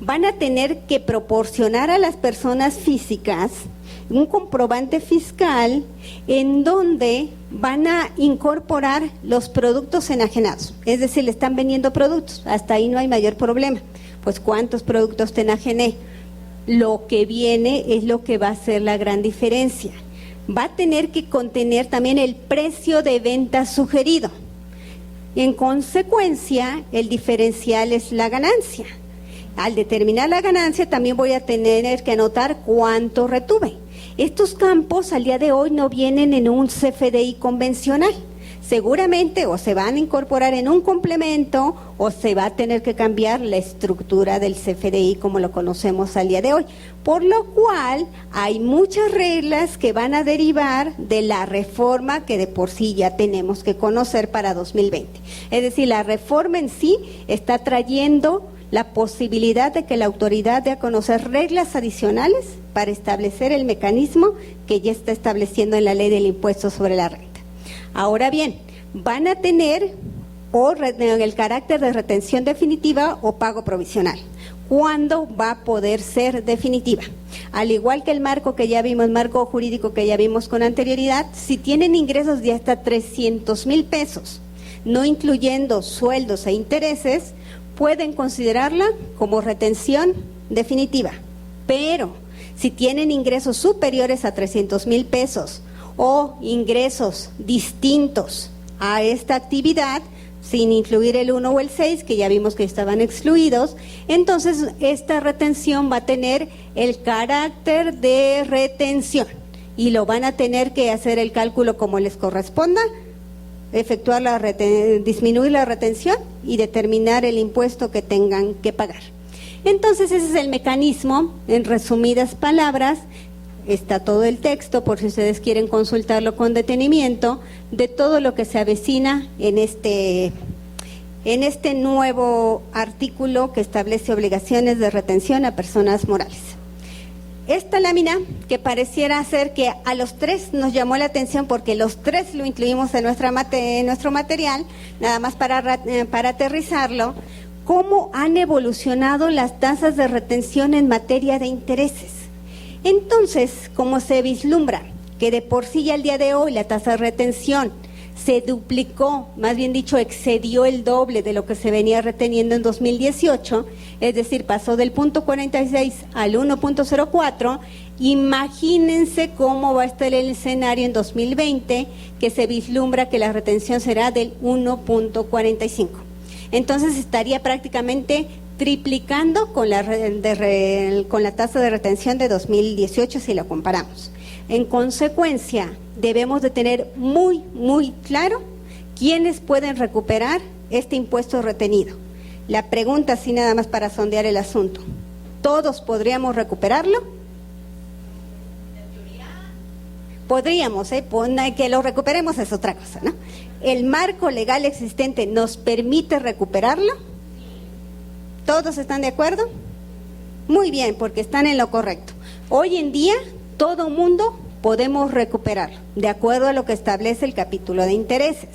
Van a tener que proporcionar a las personas físicas un comprobante fiscal en donde van a incorporar los productos enajenados. Es decir, le están vendiendo productos, hasta ahí no hay mayor problema. Pues ¿cuántos productos te enajené? Lo que viene es lo que va a ser la gran diferencia. Va a tener que contener también el precio de venta sugerido. En consecuencia, el diferencial es la ganancia. Al determinar la ganancia también voy a tener que anotar cuánto retuve. Estos campos al día de hoy no vienen en un CFDI convencional. Seguramente o se van a incorporar en un complemento o se va a tener que cambiar la estructura del CFDI como lo conocemos al día de hoy. Por lo cual hay muchas reglas que van a derivar de la reforma que de por sí ya tenemos que conocer para 2020. Es decir, la reforma en sí está trayendo la posibilidad de que la autoridad dé a conocer reglas adicionales para establecer el mecanismo que ya está estableciendo en la ley del impuesto sobre la renta. Ahora bien, van a tener el carácter de retención definitiva o pago provisional. ¿Cuándo va a poder ser definitiva? Al igual que el marco que ya vimos, marco jurídico que ya vimos con anterioridad, si tienen ingresos de hasta 300,000 pesos, no incluyendo sueldos e intereses, pueden considerarla como retención definitiva. Pero si tienen ingresos superiores a 300,000 pesos o ingresos distintos a esta actividad, sin incluir el 1 o el 6, que ya vimos que estaban excluidos, entonces esta retención va a tener el carácter de retención y lo van a tener que hacer el cálculo como les corresponda, efectuar disminuir la retención y determinar el impuesto que tengan que pagar. Entonces ese es el mecanismo, en resumidas palabras. Está todo el texto, por si ustedes quieren consultarlo con detenimiento, de todo lo que se avecina en este nuevo artículo que establece obligaciones de retención a personas morales. Esta lámina, que pareciera ser que a los tres nos llamó la atención porque los tres lo incluimos en nuestro material, nada más para aterrizarlo, cómo han evolucionado las tasas de retención en materia de intereses. Entonces, como se vislumbra que de por sí ya al día de hoy la tasa de retención se duplicó, más bien dicho, excedió el doble de lo que se venía reteniendo en 2018, es decir, pasó del 0.46 al 1.04, imagínense cómo va a estar el escenario en 2020, que se vislumbra que la retención será del 1.45. Entonces estaría prácticamente triplicando con la tasa de retención de 2018 si la comparamos. En consecuencia, debemos de tener muy, muy claro quiénes pueden recuperar este impuesto retenido. La pregunta, así nada más para sondear el asunto, ¿todos podríamos recuperarlo? Podríamos, que lo recuperemos es otra cosa, ¿no? ¿El marco legal existente nos permite recuperarlo? ¿Todos están de acuerdo? Muy bien, porque están en lo correcto. Hoy en día, todo mundo podemos recuperarlo, de acuerdo a lo que establece el capítulo de intereses,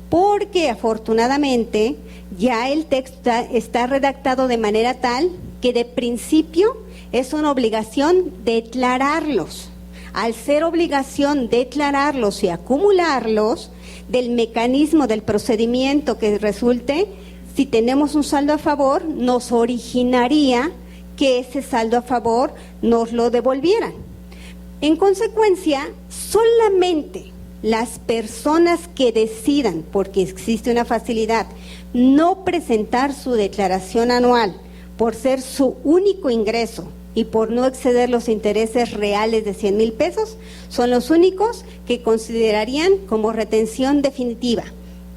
porque afortunadamente ya el texto está redactado de manera tal que de principio es una obligación declararlos. Al ser obligación declararlos y acumularlos, del mecanismo del procedimiento que resulte, si tenemos un saldo a favor, nos originaría que ese saldo a favor nos lo devolvieran. En consecuencia, solamente las personas que decidan, porque existe una facilidad, no presentar su declaración anual por ser su único ingreso y por no exceder los intereses reales de 100,000 pesos, son los únicos que considerarían como retención definitiva.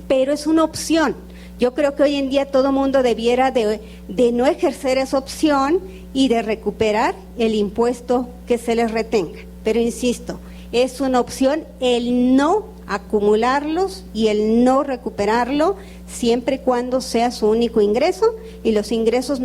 Pero es una opción. Yo creo que hoy en día todo mundo debiera de no ejercer esa opción y de recuperar el impuesto que se les retenga. Pero insisto, es una opción el no acumularlos y el no recuperarlo siempre y cuando sea su único ingreso y los ingresos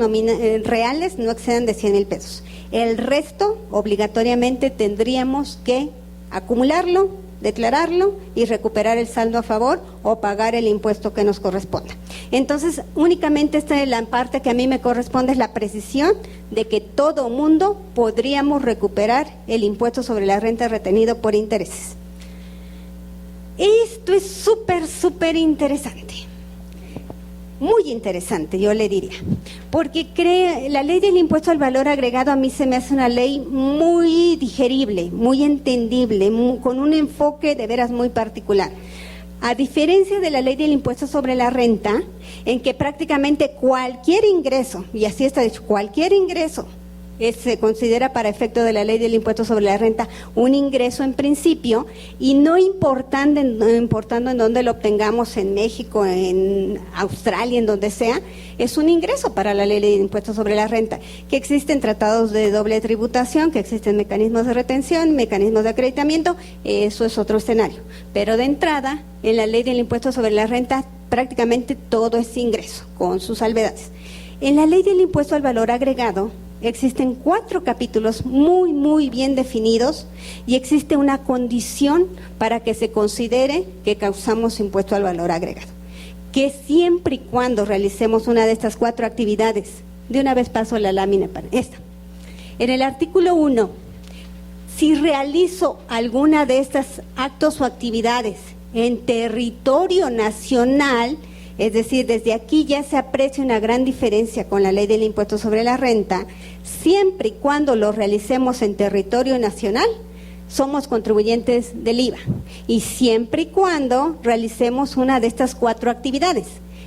reales no excedan de 100,000 pesos. El resto, obligatoriamente, tendríamos que acumularlo, declararlo y recuperar el saldo a favor o pagar el impuesto que nos corresponda. Entonces, únicamente esta es la parte que a mí me corresponde, es la precisión de que todo mundo podríamos recuperar el impuesto sobre la renta retenido por intereses. Esto es súper interesante. Muy interesante, yo le diría, porque la ley del impuesto al valor agregado a mí se me hace una ley muy digerible, muy entendible, con un enfoque de veras muy particular. A diferencia de la ley del impuesto sobre la renta, en que prácticamente cualquier ingreso, y así está dicho, cualquier ingreso se considera para efecto de la ley del impuesto sobre la renta un ingreso en principio, y no importando en dónde lo obtengamos, en México, en Australia, en donde sea, es un ingreso para la ley del impuesto sobre la renta, que existen tratados de doble tributación, que existen mecanismos de retención, mecanismos de acreditamiento, eso es otro escenario. Pero de entrada, en la ley del impuesto sobre la renta, prácticamente todo es ingreso, con sus salvedades. En la ley del impuesto al valor agregado, existen 4 capítulos muy bien definidos y existe una condición para que se considere que causamos impuesto al valor agregado, que siempre y cuando realicemos una de estas 4 actividades, de una vez paso la lámina para esta. En el artículo 1, si realizo alguna de estas actos o actividades en territorio nacional, es decir, desde aquí ya se aprecia una gran diferencia con la ley del impuesto sobre la renta, siempre y cuando lo realicemos en territorio nacional, somos contribuyentes del IVA. Y siempre y cuando realicemos una de estas 4 actividades: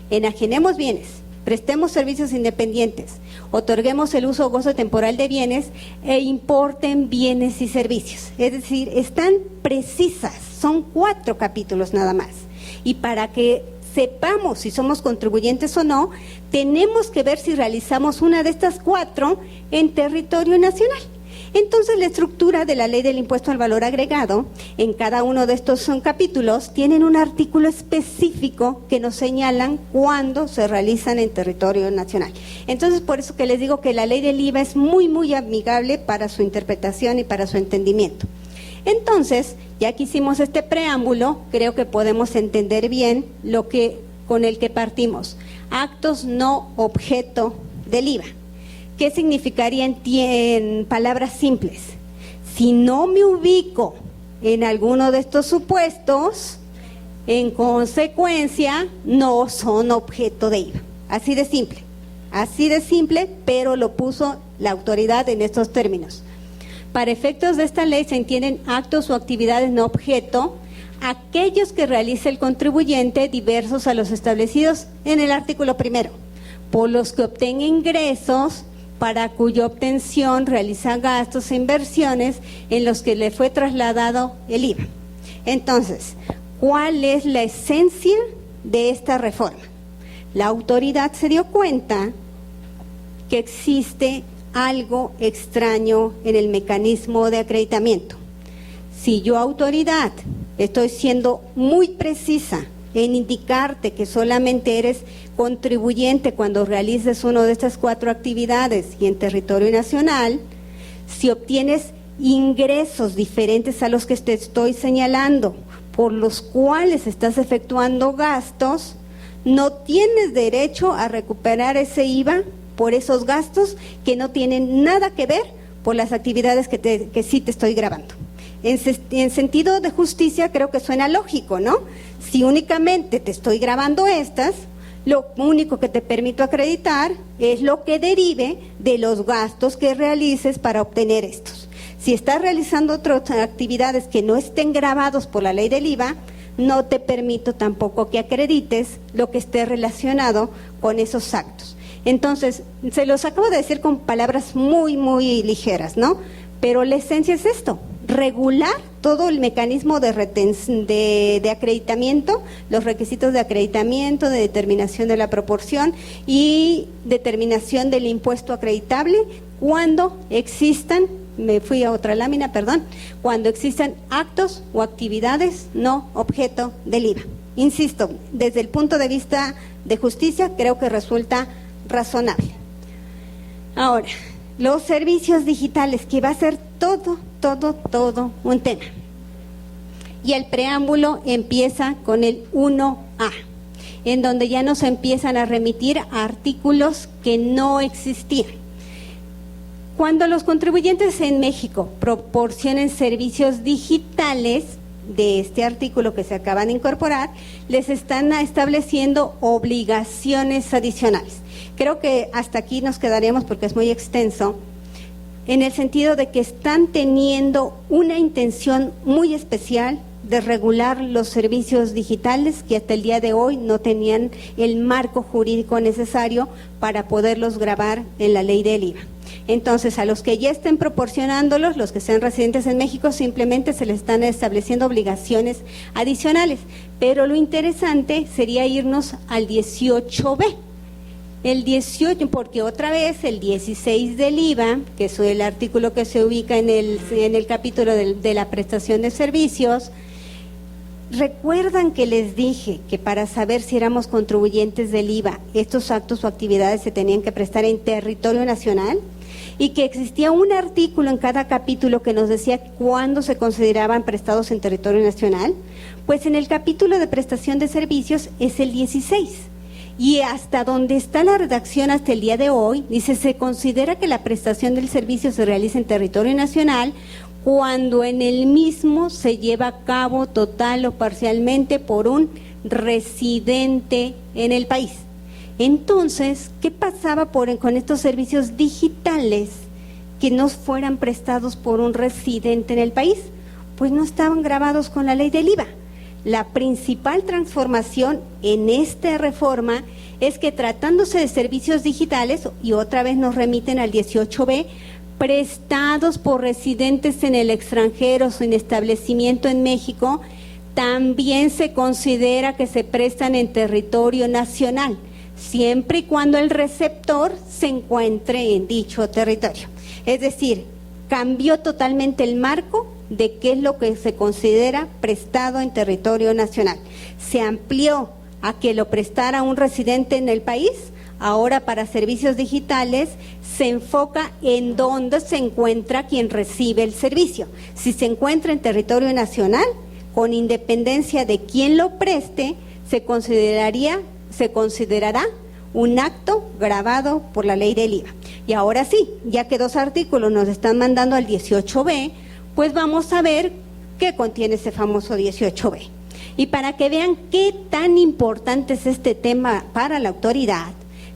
enajenemos bienes, prestemos servicios independientes, otorguemos el uso o gozo temporal de bienes e importen bienes y servicios. Es decir, están precisas, son 4 capítulos nada más. Y para que sepamos si somos contribuyentes o no, tenemos que ver si realizamos una de estas 4 en territorio nacional. Entonces, la estructura de la ley del impuesto al valor agregado, en cada uno de estos capítulos, tienen un artículo específico que nos señalan cuándo se realizan en territorio nacional. Entonces, por eso que les digo que la ley del IVA es muy amigable para su interpretación y para su entendimiento. Entonces, ya que hicimos este preámbulo, creo que podemos entender bien con el que partimos. Actos no objeto del IVA. ¿Qué significaría en palabras simples? Si no me ubico en alguno de estos supuestos, en consecuencia, no son objeto de IVA. Así de simple, pero lo puso la autoridad en estos términos. Para efectos de esta ley se entienden actos o actividades no objeto aquellos que realice el contribuyente diversos a los establecidos en el artículo primero, por los que obtenga ingresos para cuya obtención realiza gastos e inversiones en los que le fue trasladado el IVA. Entonces, ¿cuál es la esencia de esta reforma? La autoridad se dio cuenta que existe algo extraño en el mecanismo de acreditamiento. Si yo, autoridad, estoy siendo muy precisa en indicarte que solamente eres contribuyente cuando realices una de estas 4 actividades y en territorio nacional, si obtienes ingresos diferentes a los que te estoy señalando, por los cuales estás efectuando gastos, no tienes derecho a recuperar ese IVA por esos gastos que no tienen nada que ver por las actividades que sí te estoy grabando. En sentido de justicia creo que suena lógico, ¿no? Si únicamente te estoy grabando estas, lo único que te permito acreditar es lo que derive de los gastos que realices para obtener estos. Si estás realizando otras actividades que no estén grabados por la ley del IVA, no te permito tampoco que acredites lo que esté relacionado con esos actos. Entonces, se los acabo de decir con palabras muy, muy ligeras, ¿no? Pero la esencia es esto, regular todo el mecanismo de acreditamiento, los requisitos de acreditamiento, de determinación de la proporción y determinación del impuesto acreditable cuando existan, me fui a otra lámina, perdón, cuando existan actos o actividades no objeto del IVA. Insisto, desde el punto de vista de justicia creo que resulta razonable. Ahora, los servicios digitales, que va a ser todo un tema. Y el preámbulo empieza con el 1A, en donde ya nos empiezan a remitir a artículos que no existían. Cuando los contribuyentes en México proporcionen servicios digitales de este artículo que se acaban de incorporar, les están estableciendo obligaciones adicionales. Creo que hasta aquí nos quedaremos porque es muy extenso, en el sentido de que están teniendo una intención muy especial de regular los servicios digitales que hasta el día de hoy no tenían el marco jurídico necesario para poderlos grabar en la ley del IVA. Entonces, a los que ya estén proporcionándolos, los que sean residentes en México, simplemente se les están estableciendo obligaciones adicionales. Pero lo interesante sería irnos al 18B. El 18, porque otra vez el 16 del IVA, que es el artículo que se ubica en el capítulo de la prestación de servicios, ¿recuerdan que les dije que para saber si éramos contribuyentes del IVA, estos actos o actividades se tenían que prestar en territorio nacional? Y que existía un artículo en cada capítulo que nos decía cuándo se consideraban prestados en territorio nacional. Pues en el capítulo de prestación de servicios es el 16. Y hasta donde está la redacción hasta el día de hoy, dice, se considera que la prestación del servicio se realiza en territorio nacional cuando en el mismo se lleva a cabo total o parcialmente por un residente en el país. Entonces, ¿qué pasaba con estos servicios digitales que no fueran prestados por un residente en el país? Pues no estaban grabados con la ley del IVA. La principal transformación en esta reforma es que tratándose de servicios digitales, y otra vez nos remiten al 18B, prestados por residentes en el extranjero sin establecimiento en México, también se considera que se prestan en territorio nacional, siempre y cuando el receptor se encuentre en dicho territorio. Es decir, cambió totalmente el marco de qué es lo que se considera prestado en territorio nacional. Se amplió a que lo prestara un residente en el país. Ahora, para servicios digitales se enfoca en dónde se encuentra quien recibe el servicio. Si se encuentra en territorio nacional, con independencia de quién lo preste, se considerará un acto grabado por la ley del IVA. Y ahora sí, ya que 2 artículos nos están mandando al 18B, pues vamos a ver que contiene ese famoso 18B. Y para que vean qué tan importante es este tema para la autoridad,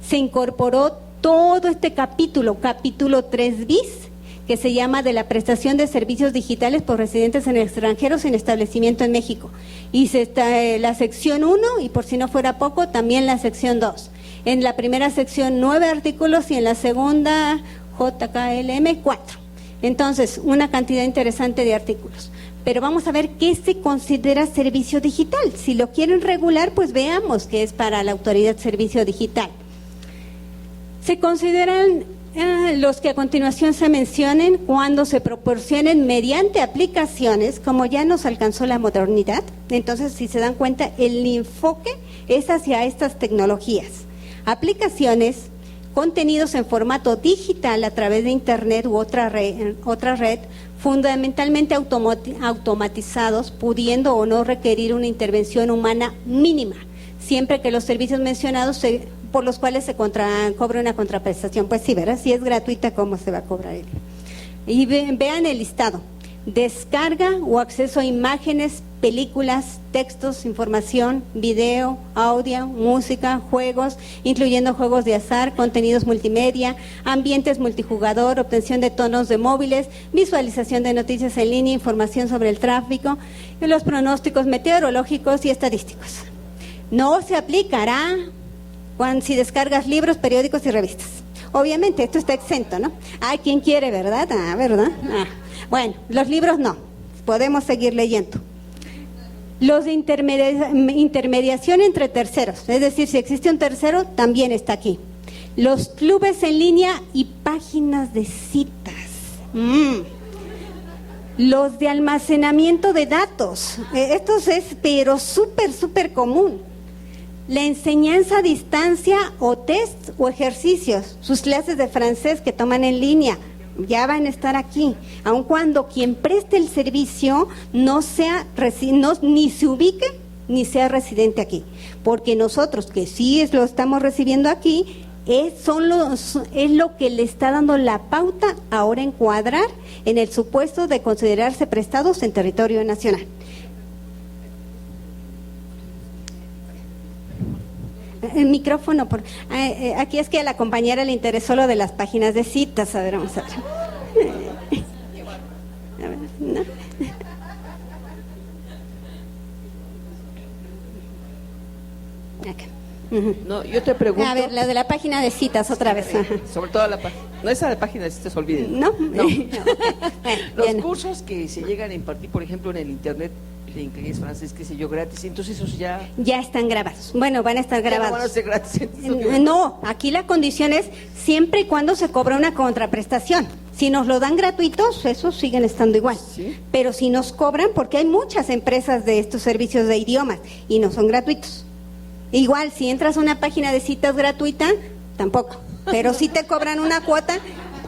se incorporó todo este capítulo 3 bis, que se llama de la prestación de servicios digitales por residentes en extranjeros sin establecimiento en México. Y la sección 1, y por si no fuera poco, también la sección 2. En la primera sección 9 artículos y en la segunda JKLM 4. Entonces, una cantidad interesante de artículos. Pero vamos a ver qué se considera servicio digital. Si lo quieren regular, pues veamos qué es para la autoridad servicio digital. Se consideran los que a continuación se mencionen cuando se proporcionen mediante aplicaciones, como ya nos alcanzó la modernidad. Entonces, si se dan cuenta, el enfoque es hacia estas tecnologías. Aplicaciones, contenidos en formato digital a través de Internet u otra red, fundamentalmente automatizados, pudiendo o no requerir una intervención humana mínima, siempre que los servicios mencionados por los cuales se cobra una contraprestación. Pues sí, ¿verdad? Si es gratuita, ¿cómo se va a cobrar? Y vean el listado: descarga o acceso a imágenes, películas, textos, información, video, audio, música, juegos, incluyendo juegos de azar, contenidos multimedia, ambientes multijugador, obtención de tonos de móviles, visualización de noticias en línea, información sobre el tráfico, y los pronósticos meteorológicos y estadísticos. No se aplicará si descargas libros, periódicos y revistas. Obviamente, esto está exento, ¿no? Ay, ¿quién quiere, verdad? ¿Verdad? Bueno, los libros no, podemos seguir leyendo. Los de intermediación entre terceros, es decir, si existe un tercero, también está aquí. Los clubes en línea y páginas de citas. Los de almacenamiento de datos, estos es pero súper común. La enseñanza a distancia o test o ejercicios, sus clases de francés que toman en línea, ya van a estar aquí, aun cuando quien preste el servicio no sea ni se ubique ni sea residente aquí, porque nosotros que sí lo estamos recibiendo aquí, es lo que le está dando la pauta ahora encuadrar en el supuesto de considerarse prestados en territorio nacional. El micrófono, aquí es que a la compañera le interesó lo de las páginas de citas. A ver, vamos a ver. ¿No? Okay. No, yo te pregunto. A ver, la de la página de citas otra vez. Sobre todo la página. No, esa de página de citas, olviden. No. Okay. Los bien. cursos que se llegan a impartir, por ejemplo, en el internet, de inglés, francés, qué sé yo, gratis, entonces esos ya están grabados. Bueno, van a estar grabados. No van a ser gratis. No, aquí la condición es siempre y cuando se cobra una contraprestación. Si nos lo dan gratuitos, esos siguen estando igual. ¿Sí? Pero si nos cobran, porque hay muchas empresas de estos servicios de idiomas y no son gratuitos. Igual, si entras a una página de citas gratuita, tampoco. Pero sí te cobran una cuota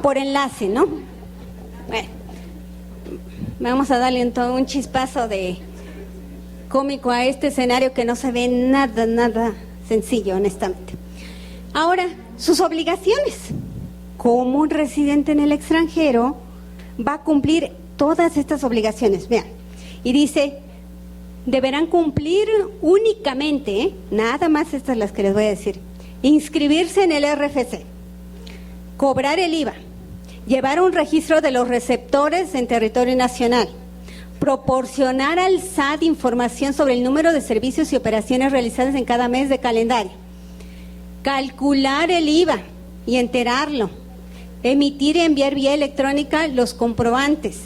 por enlace, ¿no? Bueno, vamos a darle un chispazo de cómico a este escenario que no se ve nada sencillo, honestamente. Ahora, sus obligaciones. ¿Cómo un residente en el extranjero va a cumplir todas estas obligaciones? Vean, y dice, deberán cumplir únicamente, nada más estas las que les voy a decir, inscribirse en el RFC, cobrar el IVA, llevar un registro de los receptores en territorio nacional, proporcionar al SAT información sobre el número de servicios y operaciones realizadas en cada mes de calendario, calcular el IVA y enterarlo, emitir y enviar vía electrónica los comprobantes.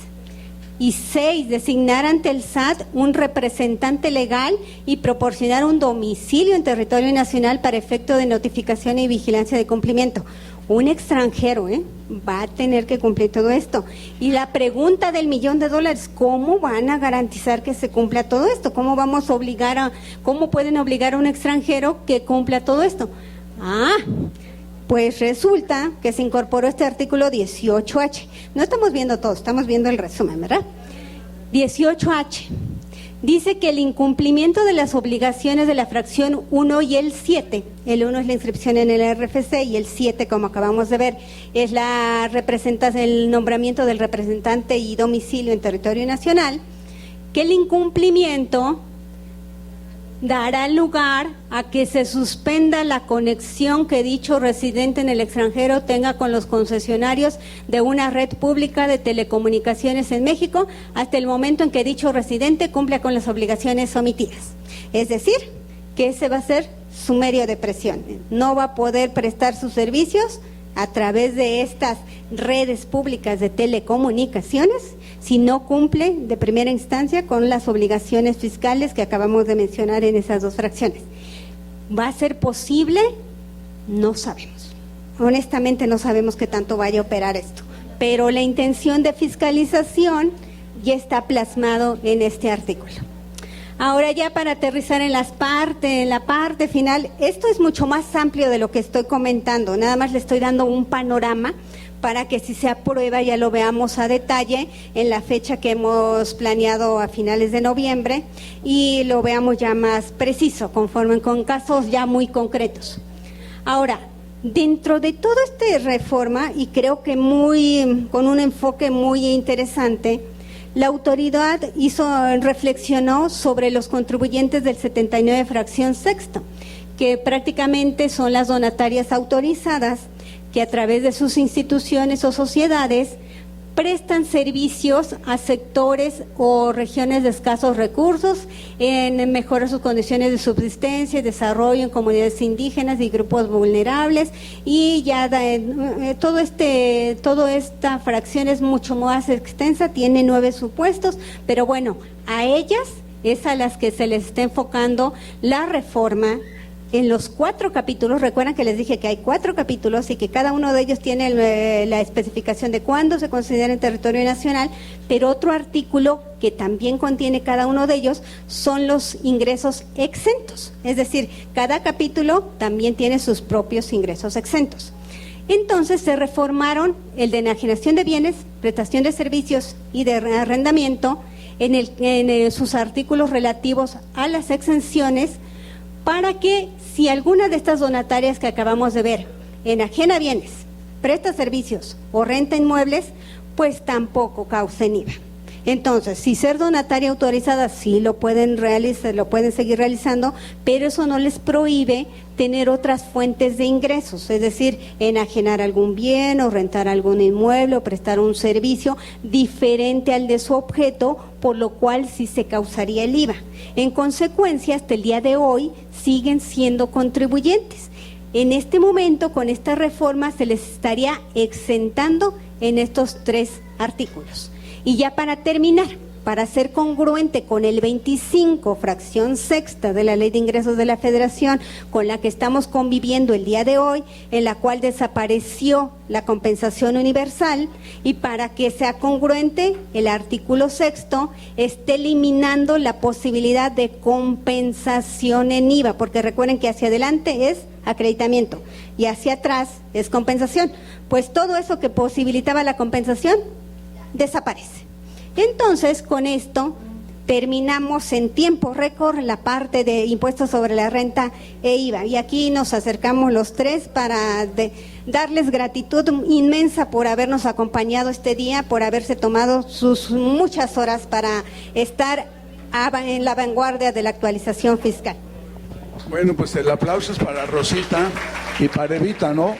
Y 6, designar ante el SAT un representante legal y proporcionar un domicilio en territorio nacional para efecto de notificación y vigilancia de cumplimiento. Un extranjero va a tener que cumplir todo esto. Y la pregunta del $1,000,000, ¿cómo van a garantizar que se cumpla todo esto? ¿Cómo pueden obligar a un extranjero que cumpla todo esto? Pues resulta que se incorporó este artículo 18H. No estamos viendo todo, estamos viendo el resumen, ¿verdad? 18H. Dice que el incumplimiento de las obligaciones de la fracción 1 y el 7, el 1 es la inscripción en el RFC y el 7, como acabamos de ver, es el nombramiento del representante y domicilio en territorio nacional, que el incumplimiento dará lugar a que se suspenda la conexión que dicho residente en el extranjero tenga con los concesionarios de una red pública de telecomunicaciones en México hasta el momento en que dicho residente cumpla con las obligaciones omitidas. Es decir, que ese va a ser su medio de presión. No va a poder prestar sus servicios a través de estas redes públicas de telecomunicaciones si no cumple de primera instancia con las obligaciones fiscales que acabamos de mencionar en esas dos fracciones. ¿Va a ser posible? No sabemos. Honestamente no sabemos qué tanto vaya a operar esto, pero la intención de fiscalización ya está plasmado en este artículo. Ahora ya para aterrizar en la parte final, esto es mucho más amplio de lo que estoy comentando, nada más le estoy dando un panorama para que si se aprueba ya lo veamos a detalle en la fecha que hemos planeado a finales de noviembre y lo veamos ya más preciso, conforme con casos ya muy concretos. Ahora, dentro de toda esta reforma, y creo que con un enfoque muy interesante, la autoridad reflexionó sobre los contribuyentes del 79 fracción sexto, que prácticamente son las donatarias autorizadas que a través de sus instituciones o sociedades prestan servicios a sectores o regiones de escasos recursos en mejorar sus condiciones de subsistencia y desarrollo en comunidades indígenas y grupos vulnerables, y ya toda esta fracción es mucho más extensa, tiene 9 supuestos, pero bueno, a ellas es a las que se les está enfocando la reforma. En los 4 capítulos, recuerdan que les dije que hay 4 capítulos y que cada uno de ellos tiene la especificación de cuándo se considera en territorio nacional, pero otro artículo que también contiene cada uno de ellos son los ingresos exentos, es decir, cada capítulo también tiene sus propios ingresos exentos. Entonces se reformaron el de enajenación de bienes, prestación de servicios y de arrendamiento en sus artículos relativos a las exenciones, para que si alguna de estas donatarias que acabamos de ver enajena bienes, presta servicios o renta inmuebles, pues tampoco causen IVA. Entonces, si ser donataria autorizada sí lo pueden realizar, lo pueden seguir realizando, pero eso no les prohíbe tener otras fuentes de ingresos, es decir, enajenar algún bien o rentar algún inmueble o prestar un servicio diferente al de su objeto, por lo cual sí se causaría el IVA. En consecuencia, hasta el día de hoy siguen siendo contribuyentes. En este momento, con esta reforma, se les estaría exentando en estos 3 artículos. Y ya para terminar, para ser congruente con el 25, fracción sexta de la Ley de Ingresos de la Federación, con la que estamos conviviendo el día de hoy, en la cual desapareció la compensación universal, y para que sea congruente, el artículo sexto esté eliminando la posibilidad de compensación en IVA, porque recuerden que hacia adelante es acreditamiento y hacia atrás es compensación. Pues todo eso que posibilitaba la compensación desaparece. Entonces, con esto terminamos en tiempo récord la parte de impuestos sobre la renta e IVA. Y aquí nos acercamos los 3 para darles gratitud inmensa por habernos acompañado este día, por haberse tomado sus muchas horas para estar en la vanguardia de la actualización fiscal. Bueno, pues el aplauso es para Rosita y para Evita, ¿no?